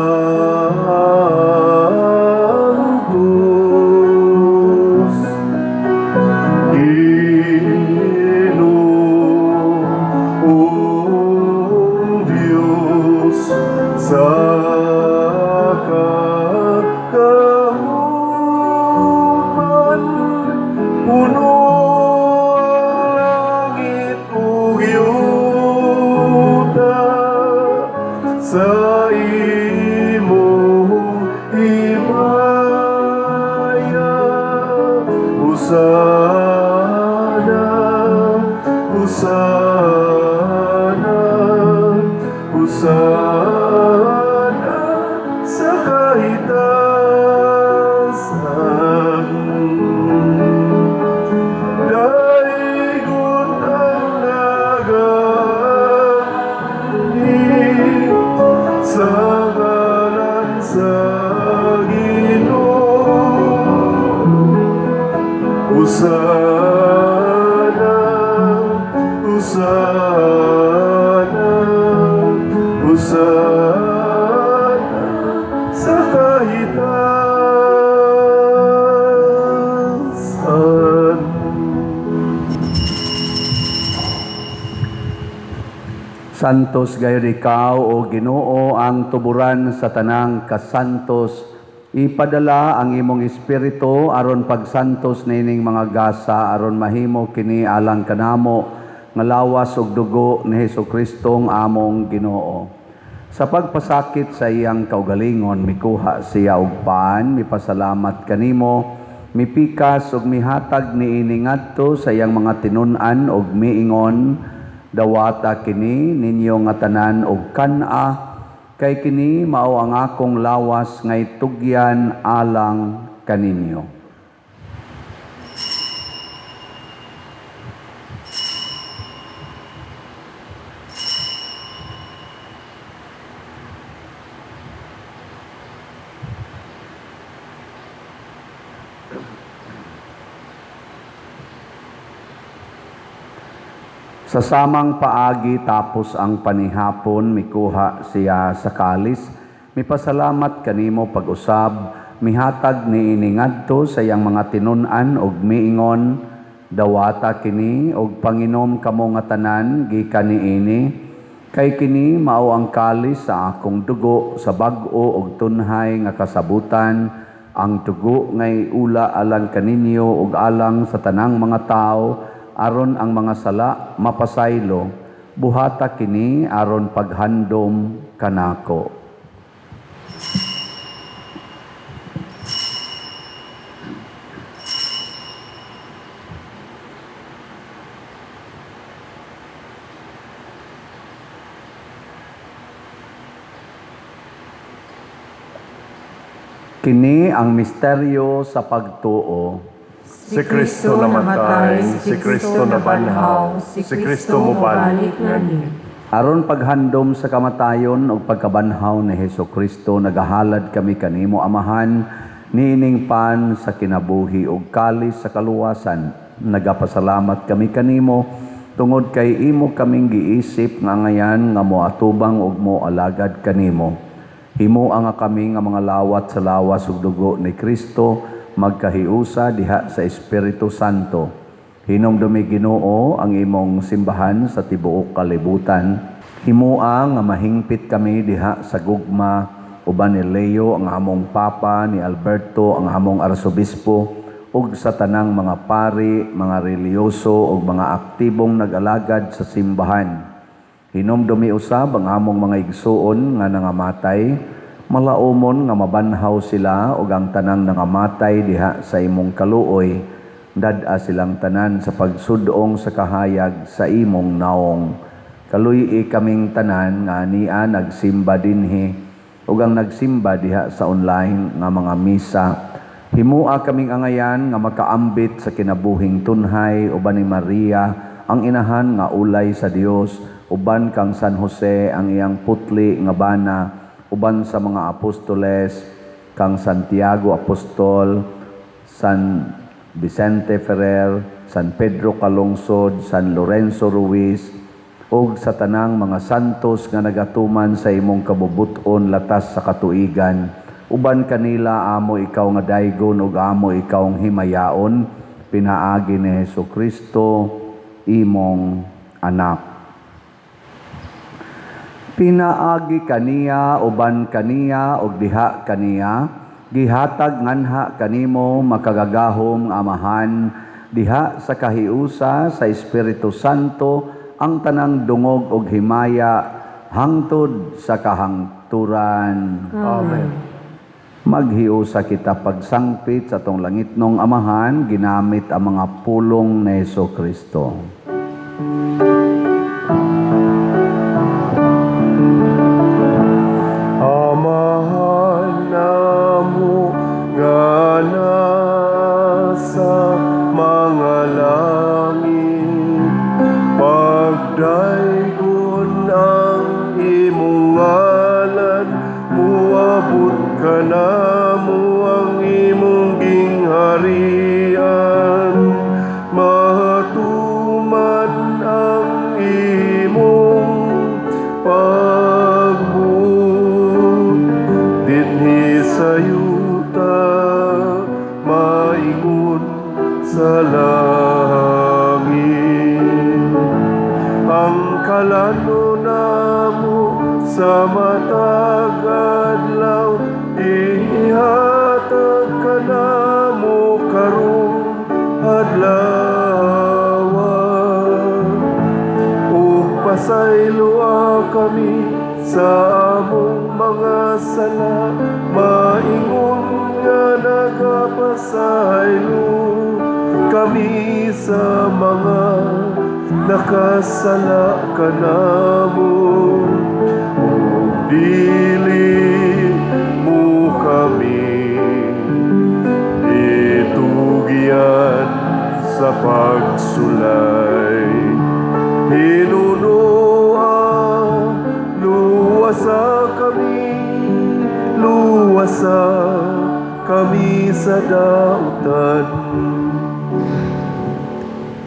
Ginoong Diyos sa kakahuman, puno langit ug yuta, sa imong himaya. Hosana, Hosana, Hosana sa kahitasan. Daigon ang nagani sa ngalan sa Ginoo. Hosana, Hosana, Hosana sa kahitasan. Santos gayon ikaw, o Ginoo, ang tuburan sa tanang kasantos. Ipadala ang imong espiritu aron pagsantos nining mga gasa aron mahimo kini alang kanamo nga lawas ug dugo ni Hesukristo ang among Ginoo. Sa pagpasakit sa iyang kaugalingon, mikuha siya og paan, mipasalamat kanimo, mipikas ug mihatag niini ngadto sa iyang mga tinun-an ug miingon, dawata kini ninyo nga tanan og kan-a, kay kini mao ang akong lawas nga itugyan alang kaninyo. Sa samang paagi tapos ang panihapon, mikuha siya sa kalis, mipasalamat kanimo pag-usab, mihatag niini ngadto sa iyang mga tinun-an ug miingon, dawata kini og panginom kamo nga tanan gikan niini, kay kini mao ang kalis sa akong dugo sa bag-o ug tunhay nga kasabutan, ang dugo ngay ula alang kaninyo ug alang sa tanang mga tao, aron ang mga sala mapasaylo, buhata kini aron paghandom kanako. Kini ang misteryo sa pagtuo. Si Kristo namatay, si Kristo nabanhaw, si Kristo mubalik ngani. Aron paghandom sa kamatayon ug pagkabanhaw ni Hesukristo, nagahalad kami kanimo Amahan, niining pan sa kinabuhi ug kalis sa kaluwasan. Nagapasalamat kami kanimo tungod kay imo kaming giisip nga ngayan nga moatubang ug moalagad kanimo. Himuang nga kami nga mga lawat sa lawas ug dugo ni Kristo, magkahiusa diha sa Espiritu Santo. Hinumdumi Ginoo ang imong simbahan sa tibuok kalibutan. Himua nga mahingpit kami diha sa gugma uban ni Leo ang among papa, ni Alberto ang among arsobispo, ug sa tanang mga pari, mga reliyoso ug mga aktibong nag-alagad sa simbahan. Hinumdumi usab ang among mga igsuon nga nangamatay, malaumon nga mabanhaw sila ug ang tanang nangamatay diha sa imong kaluoy, dad-a silang tanan sa pagsudong sa kahayag sa imong naong. Kaluy kaming tanan nga niya nagsimba dinhi ug ang nagsimba diha sa online nga mga misa. Himua kaming angayan nga makaambit sa kinabuhing tunhay uban ni Maria ang inahan nga ulay sa Dios, uban kang San Jose ang iyang putli nga bana, uban sa mga apostoles kang Santiago Apostol, San Vicente Ferrer, San Pedro Calungsod, San Lorenzo Ruiz, ug sa tanang mga santos nga nagatuman sa imong kabubuton latas sa katuigan. Uban kanila amo ikaw nga daygon ug amo ikaw ang himayaon, pinaagi ni Hesukristo imong anak. Pinaagi kaniya uban kaniya ug diha kaniya, gihatag nganha kanimo makagagahom nga amahan, diha sa kahiusa sa Espiritu Santo ang tanang dungog ug himaya hangtod sa kahangturan. Amen. Maghiusa kita pagsangpit sa tong langitnong amahan ginamit ang mga pulong ni Hesukristo. Amahan namo nga nasa mga langit, pagdaygon ang imong ngalan, muabot ka namo ang imong gingharian, matuman ang imong pagbuot dinhi sa yuta, maingon sa langit. Ang kalano namo sa matag adlaw, ihatag ka namo karong adlaw. Ug pasayloa kami sa among mga sala, maingon nga nagapasaylo kami sa mga nakasala kanamo. Ug dili mo kami itugyan sa pagsulay. Hinunoa, luwasa kami sa dautan.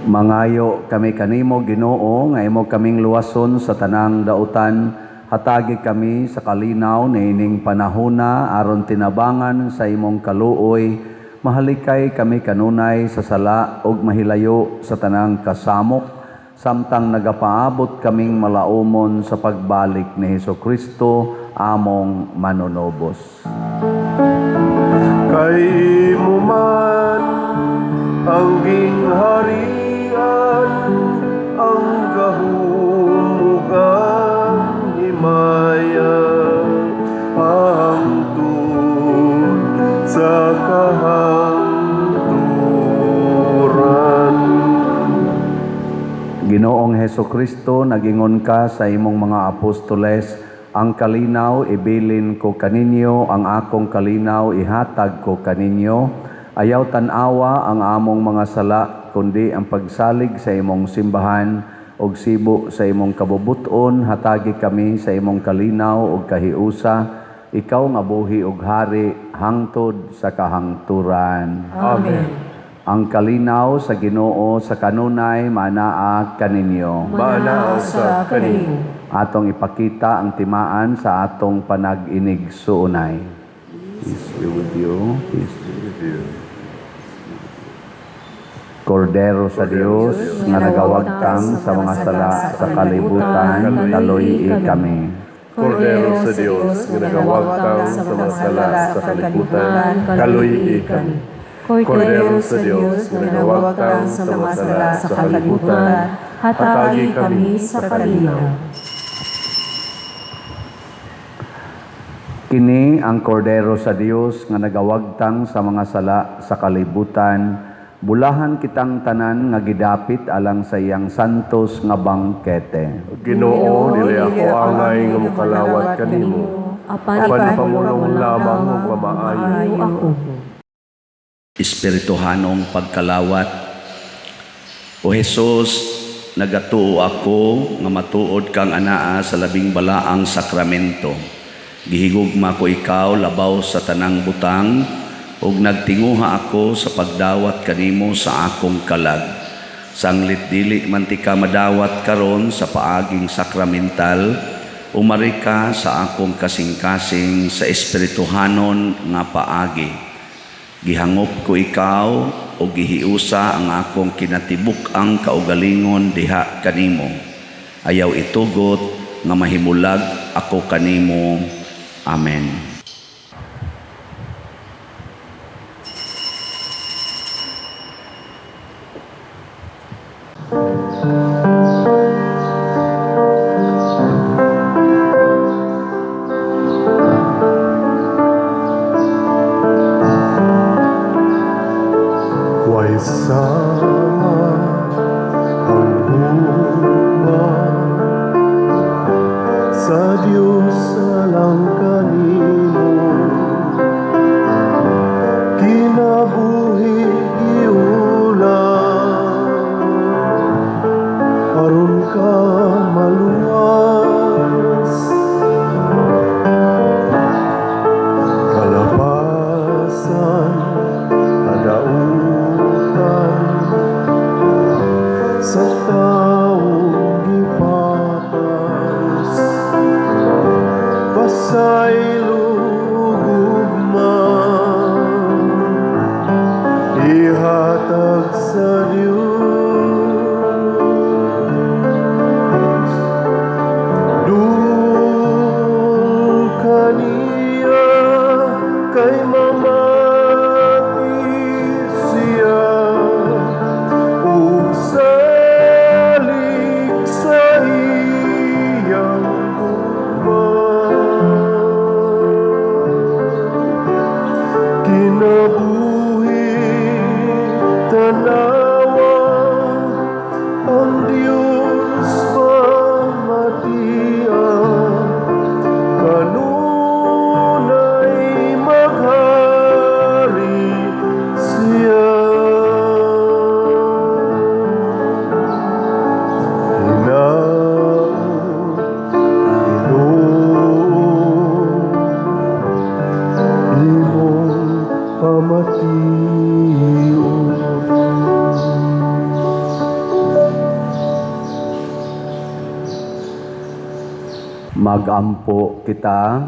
Mangayo kami kanimo Ginoo nga imo kaming luwason sa tanang dautan, hatagi kami sa kalinaw niining panahona aron tinabangan sa imong kaluoy, mahalikay kami kanunay sa sala ug mahilayo sa tanang kasamok, samtang nagapaabot kaming malaumon sa pagbalik ni Hesukristo among manunobos. Kay imo man ang gingharian, ang gahumugan himaya, hangtod sa kahangturan. Ginoong Hesukristo, nagingon ka sa imong mga apostoles, ang kalinaw ibilin ko kaninyo, ang akong kalinaw ihatag ko kaninyo. Ayaw tanawa ang among mga sala, kundi ang pagsalig sa imong simbahan ug sibo sa imong kabubuton, hatagi kami sa imong kalinaw ug kahiusa, ikaw nga buhi ug hari hangtod sa kahangturan. Amen. Ang kalinaw sa Ginoo sa kanunay manaa kaninyo. Manaa sa kanimo. Atong ipakita ang timaan sa atong panag-inig suunay. Peace be with you. Peace be with you. Kordero sa Dios, nga nagawagtang sa mga sala sa kalibutan, kaluy kami. Kordero sa Dios, nga nagawagtang sa mga sala sa kalibutan, kaluy kami. Kordero sa Dios, nga nagawagtang sa mga sala sa kalibutan, hatagi kami sa kalinaw. Kini ang Kordero sa Dios nga nagawagtang sa mga sala sa kalibutan, Bulahan kitang tanan nga gidapit alang sa iyang santos nga bangkete. Ginoo, dili ako angay nga mukalawat kanimo. Apan pamulong lamang ug mamaayo ako. Espirituhanong pagkalawat. O Jesus, nagatuo ako nga matuod kang anaa sa labing balaang sakramento. Gihigugma ko ikaw labaw sa tanang butang ug nagtinguha ako sa pagdawat kanimo sa akong kalag. Sanglit dili man ti ka madawat karon sa paaging sakramental, umari ka sa akong kasing-kasing sa espirituhanon nga paagi. Gihangop ko ikaw o gihiusa ang akong kinatibuk-ang kaugalingon diha kanimo. Ayaw itugot nga mahimulag ako kanimo. Amen. Huwag sama ang huma sa Diyos alang kanimo. Kinabuhi giulang aron ka maluwas. Kalabasan adautan sa taong gipatas, pasay lugugman, ihatag sa Diyos. Dul kaniya kay mamati siya, ug salik sa iyang gugma. Kinabuhi tanawa ang Diyos pamatian, kanunay maghari siya. Imong pamatiyon. Magampo kita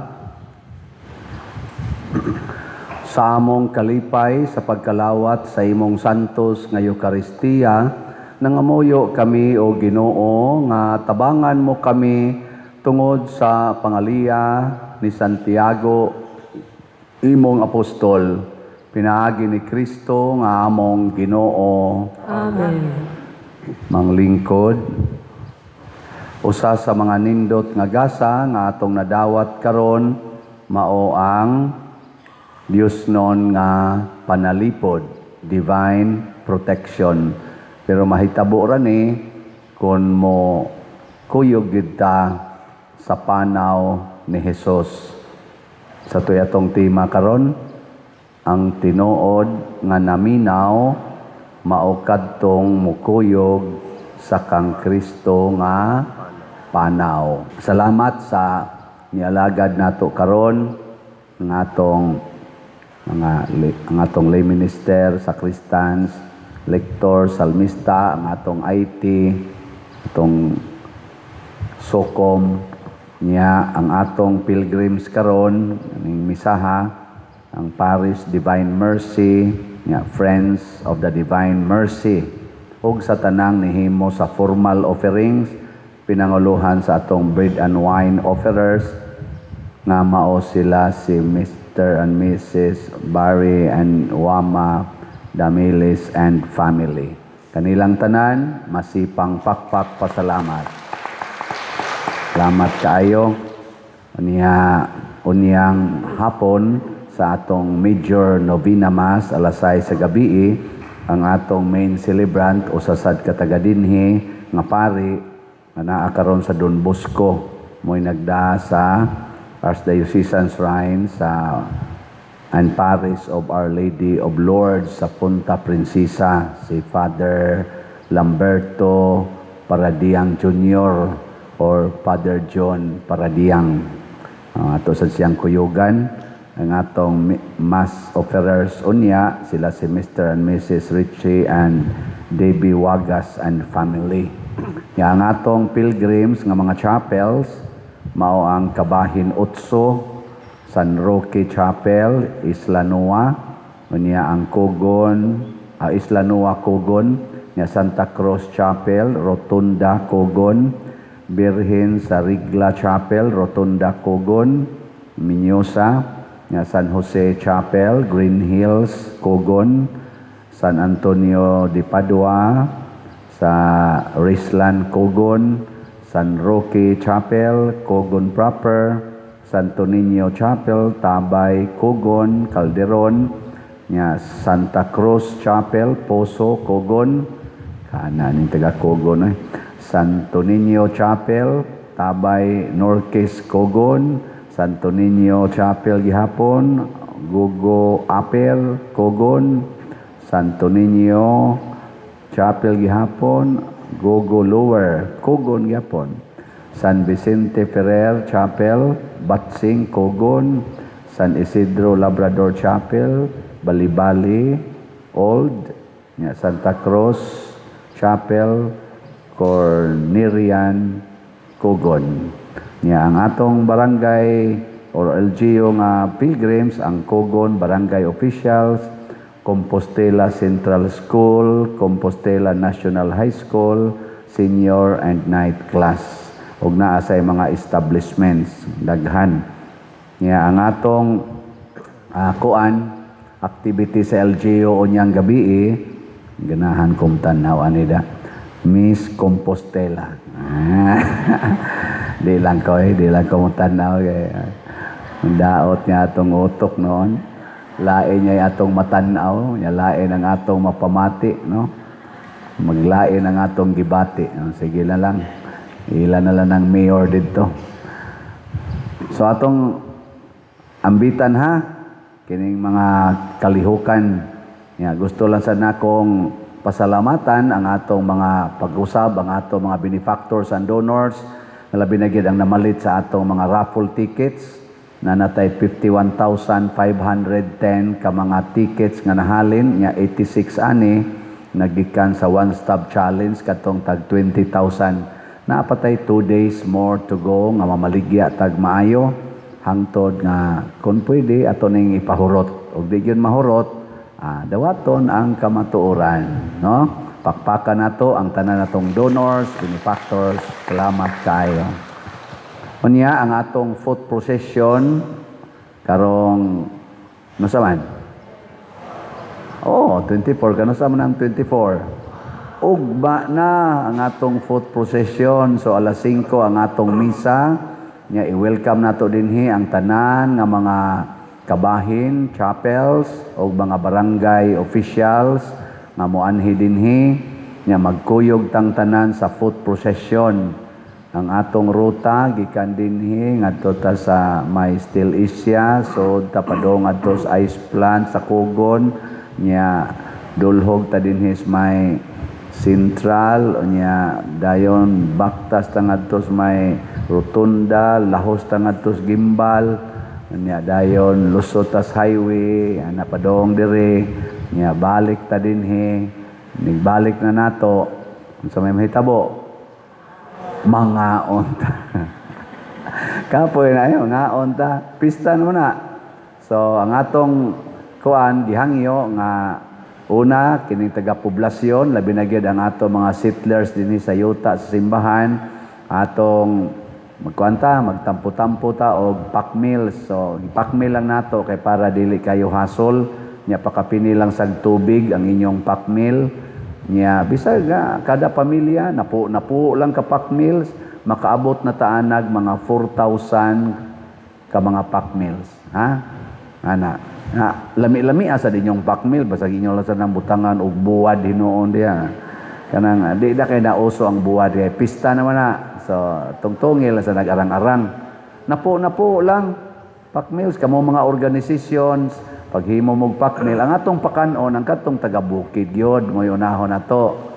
sa among kalipay sa pagkalawat sa imong santos nga Eukaristiya. Nangamuyo kami o Ginoo nga tabangan mo kami tungod sa pangaliya ni Santiago, imong apostol, pinaagi ni Kristo nga among Ginoo. Amen. Manglingkod, usa sa mga nindot nga gasa nga atong nadawat karon mao ang Diosnon nga panalipod, divine protection. Pero mahitabo ra ni kun mo kuyog gid ta sa panaw ni Hesus. Sa tuyatong tema karon, ang tinuod nga naminaw mao kadtong mukuyog sa kang Kristo nga panaw. Salamat sa nialagad nato karon ng atong ang atong lay minister, sacristans, lektor, salmista, ang atong IT, atong sokom niya, ang atong pilgrims karon, ang misaha, ang Parish Divine Mercy, niya, Friends of the Divine Mercy, ug sa tanang nihimo sa formal offerings, pinanguluhan sa atong bread and wine offerers, nga mao sila si Mr. and Mrs. Barry and Wama Damilis and family. Kanilang tanan, masipang pakpak pasalamat. Salamat kaayo. Unyang hapon sa atong major novena mass alas 6 sa gabi, ang atong main celebrant o sasad katagadinhi nga pari nga naa karon sa Don Bosco mo'y nagdaa sa Archdiocesan Shrine sa and Parish of Our Lady of Lourdes sa Punta Princesa, si Father Lamberto Paradiang Jr. or Father John Paradiang. Ato sa siyang kuyugan, ang atong mass offerers unya, sila si Mr. and Mrs. Richie and Debbie Wagas and family. Ang atong pilgrims nga mga chapels, mao ang Kabahin Otso, San Roque Chapel, Isla Nua, unya ang Cogon, Isla Nua Cogon, nya Santa Cruz Chapel, Rotunda Cogon, Birhen sa Rigla Chapel, Rotunda Cogon, Minyosa, nya San Jose Chapel, Green Hills Cogon, San Antonio de Padua, sa Rislan Cogon, San Roque Chapel, Cogon proper, Santo Niño Chapel, Tabay, Cogon, Calderon, nya Santa Cruz Chapel, Poso, Cogon, kanan yung taga Cogon, Santo Niño Chapel, Tabay, Norquez, Cogon, Santo Niño Chapel gihapon, Gugo Upper, Cogon, Santo Niño Chapel gihapon, Gogo Lower, Cogon gihapon, San Vicente Ferrer Chapel, Batsing, Cogon, San Isidro Labrador Chapel, Balibali, Old, Santa Cruz Chapel, Cornerian, Cogon. Ang atong barangay or LGU nga pilgrims, ang Cogon Barangay Officials, Compostela Central School, Compostela National High School, Senior and Night Class. Ug naa sa mga establishments, daghan. Ang atong activity sa LGU unyang gabi, ganahan kong tanaw anida, Miss Compostela. Di lang ko tanaw kay daot niya atong utok noon. Lain niya atong matanaw, niya lain ang atong mapamati, no? Maglain ang atong gibati. Sige na lang. Ilan na lang ang mayor dito. So atong ambitan ha, kining mga kalihukan. Gusto lang sana kong pasalamatan ang atong mga pag-usab, ang atong mga benefactors and donors, na labi na gid ang namalit sa atong mga raffle tickets, na natay 51,510 ka mga tickets nga nahalin, nya 86 ani, nagikan sa one-stop challenge katong tag 20,000. Napatay 2 days more to go nga mamaligya tag maayo, hangtod nga kung pwede ato ning ipahurot. Og di gyud mahurot, dawaton ang kamatuoran, no? Pakpakan nato ang tanan natong donors, benefactors. Salamat kayo. Unya ang atong foot procession karong nasaman? 24 kano sa man ang 24. Ugba na ang atong foot procession. So alas 5 ang atong misa. Nya i-welcome nato dinhi ang tanan nga mga kabahin, chapels o mga barangay officials nga moanhi dinhi, nya magkuyog tang tanan sa foot procession. Ang atong ruta gikan dinhi ngadto ta sa may Still Asia, so tapadong adto sa ice plant sa Cogon, nya dulhog ta dinhi sa may Central, nya dayon baktas ta ngadto sa may Rotunda, lahos ta ngadto sa Gimbal, nya dayon lusot ta sa highway, napadong dire, nya balik ta dinhi, nigbalik na nato sa may mahitabo. Mga onta. Kapoy na yun, nga onta. Pista na. So, ang atong kuan, gihangyo nga una, kining taga-poblasyon, labi na gyud ang atong mga settlers din sa yuta, sa simbahan, atong magtampo-tampo ta og pack meals. So, pack meal lang nato kay para dili kayo hasol, nya pakapini lang sag tubig ang inyong pack meal. Nya bisag kada pamilya napo lang ka pack meals, makaabot na taanag mga 4,000 ka mga pack meals, ha? Ana, na lami-lami asa din yung pakmil basta inyo lang sa nang butangan og buwad hinuon diya. Kanang di da kay nauso ang buwad kay pista naman na. So tungtungil sa nag-arang-arang. Napo lang pakmils kamo mga organizations paghimo mog pakmil ang atong pakanon ang katong taga bukid gyud mo unahon nato.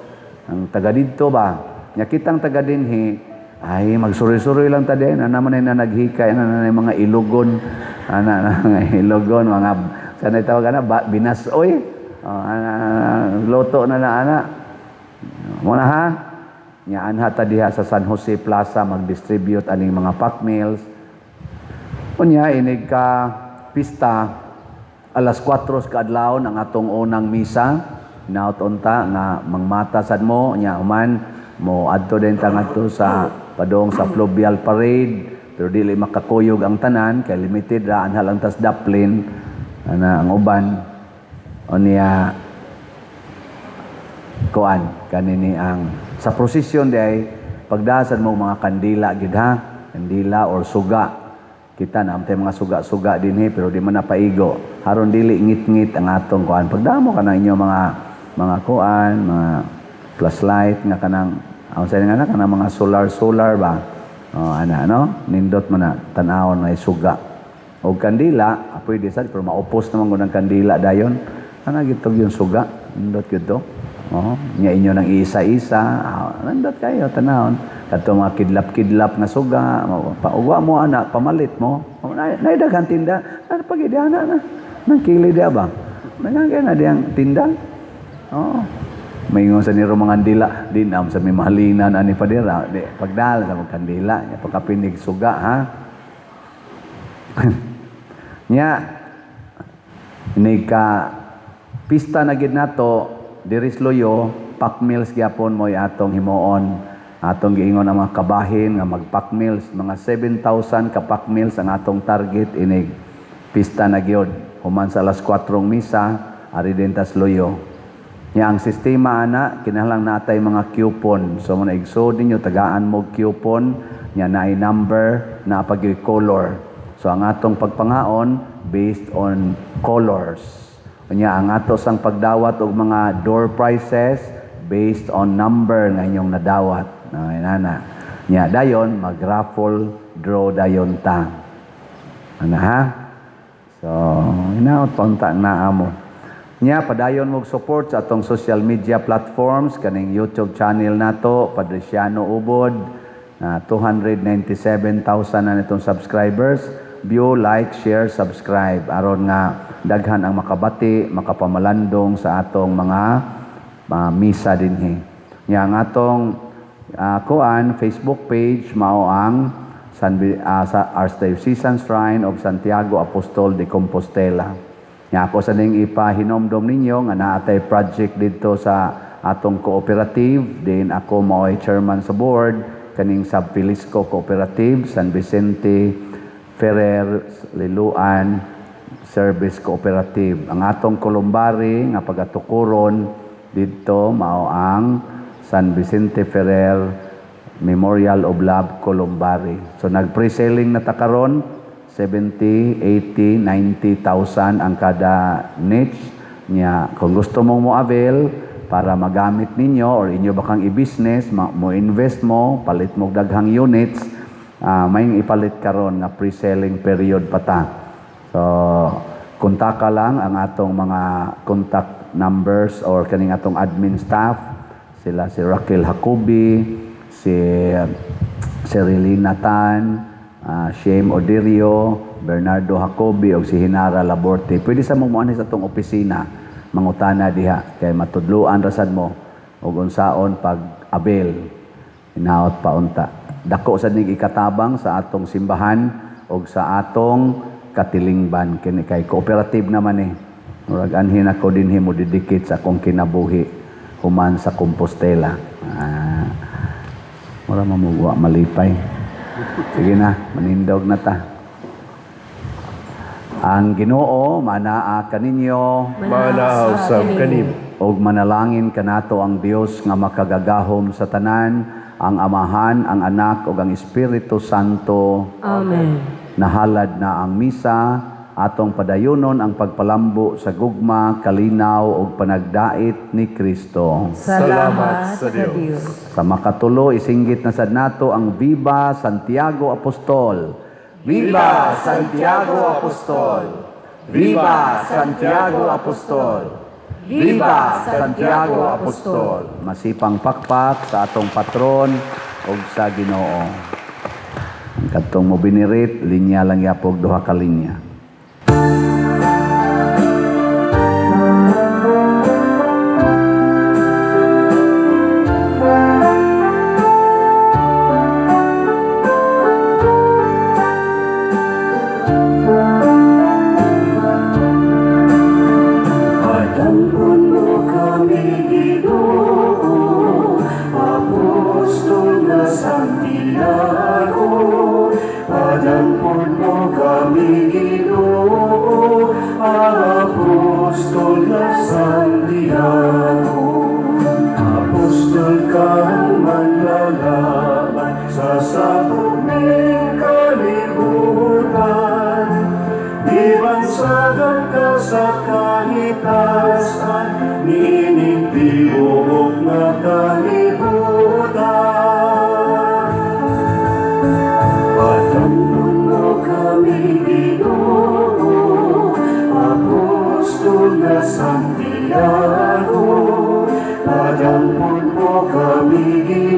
Ang taga didto ba? Nya kitang taga dinhi ay magsuri-suri lang ta din ana man na naghikay ana na mga ilugon ana ilugon mga sanay tawag ana binasoy loto na ana muna ha nya anha ta diha sa San Jose Plaza mag-distribute aning mga pack meals unya inig ka pista alas 4 kaadlawon ang atong unang misa nautonta nga mangmata sad mo nya human mo adto din ta ngadto sa padong sa fluvial parade pero dili makakuyog ang tanan kay limited ra anha lang tas daplin ana ang uban unya kuan kanini ang sa prosesyon day pagdasan mo mga kandila gid ha kandila or suga kita na amtay mga suga-suga dinhi pero di man napaigo haron dili ngit-ngit ang atong kuan pagdamo kana inyo mga kuan mga flashlight nga kanang ang sa nga kanang mga solar ba ana no nindot man na tan-awon na suga og kandila pwede sad pero maupos naman gud ang kandila dayon ana gitog yung suga nindot gyud to nya inyo nang isa-isa nindot kayo tan-awon kadto mga kidlap-kidlap nga suga paugwa mo ana pamalit mo nay daghan tinda ano pagidi ana na nang kili dia ba nangagay na diyang tinda Maingon sa niro mga kandila, di na sa may mahalinan ani pa dira, di pagdal sa mga kandila, pagkapinig suga ha. Nya ini ka pista na gid nato diri sa Loyo, pack meals gyapon moy atong himuon. Atong giingon ang mga kabahin nga mag-pack meals, mga 7,000 ka pack meals ang atong target inig pista na gyud. Human sa alas 4 misa, ari din tas Loyo. Nya ang sistema ana kinahanglan natay mga coupon. So mo naigsood ninyo tagaan mo coupon nya naay number na pagyoy color. So ang atong pagpangaon based on colors. Nya ang ato sang pagdawat og mga door prizes based on number nga inyong nadawat. Nana. Nya dayon mag-raffle draw dayon ta. Ana ha? So inaot punta na amo. Nya padayon mo support sa atong social media platforms kaning YouTube channel nato Padriciano Ubod 297,000 na nitong subscribers view like share subscribe aron nga daghan ang makabati makapamalandong sa atong mga misa dinhi. Nya ang atong Facebook page mao ang sa Archdiocesan Shrine of Santiago Apostol de Compostela. Nya ako sa ning ipahinomdom ninyo nga naatay project dito sa atong cooperative din ako mao'y chairman sa board kaning Sub Filisco Cooperative San Vicente Ferrer Liluan Service Cooperative. Ang atong kolumbari nga pagatukuron dito mao ang San Vicente Ferrer Memorial of Love Columbari. So nag-pre-selling na ta karon 70, 80, 90,000 ang kada niche niya. Kung gusto mong mo-avail para magamit ninyo or inyo bakang i-business, mo-invest mo, palit mo daghang units, may ipalit karon na pre-selling period pa ta. So, kontaka lang ang atong mga contact numbers or kaning atong admin staff. Sila si Raquel Jacobi, si Relina Tan, Shame Odirio, Bernardo Jacobi o si Hinara Laborte. Pwede sa mong muanis atong opisina, mangutana diha kay matudluan rasad mo ug unsaon pag-avail inaot paunta. Dako sa ning ikatabang sa atong simbahan ug sa atong katilingban kini kay cooperative naman Murag anhin ako dinhi mo didikit sa akong kinabuhi human sa Compostela. Mura mamugwa malipay. Sige na, manindog na ta. Ang Ginoo manaa kaninyo, Manaaw sa kanin. og manalangin kanato ang Dios nga makagagahom sa tanan, ang Amahan, ang Anak ug ang Espiritu Santo. Amen. Nahalad na ang misa, atong padayunon ang pagpalambo sa gugma, kalinaw ug panagdait ni Kristo. Salamat sa Diyos. Sa makatulo, isinggit na sad nato ang Viva Santiago Apostol. Viva Santiago Apostol! Viva Santiago Apostol! Viva Santiago Apostol! Masipang pakpak sa atong patron ug sa Ginoo. Ang katong mo binirit, linya lang yapog duha ka linya. Apostol kang manlalaban sa sapuming kalibutan, di bansagan ka sa kahitasan, ninitibuok na kalibutan. Patampon mo kami, Ginoo, Apostol na Santiago, padampon mo kami, Ginoo.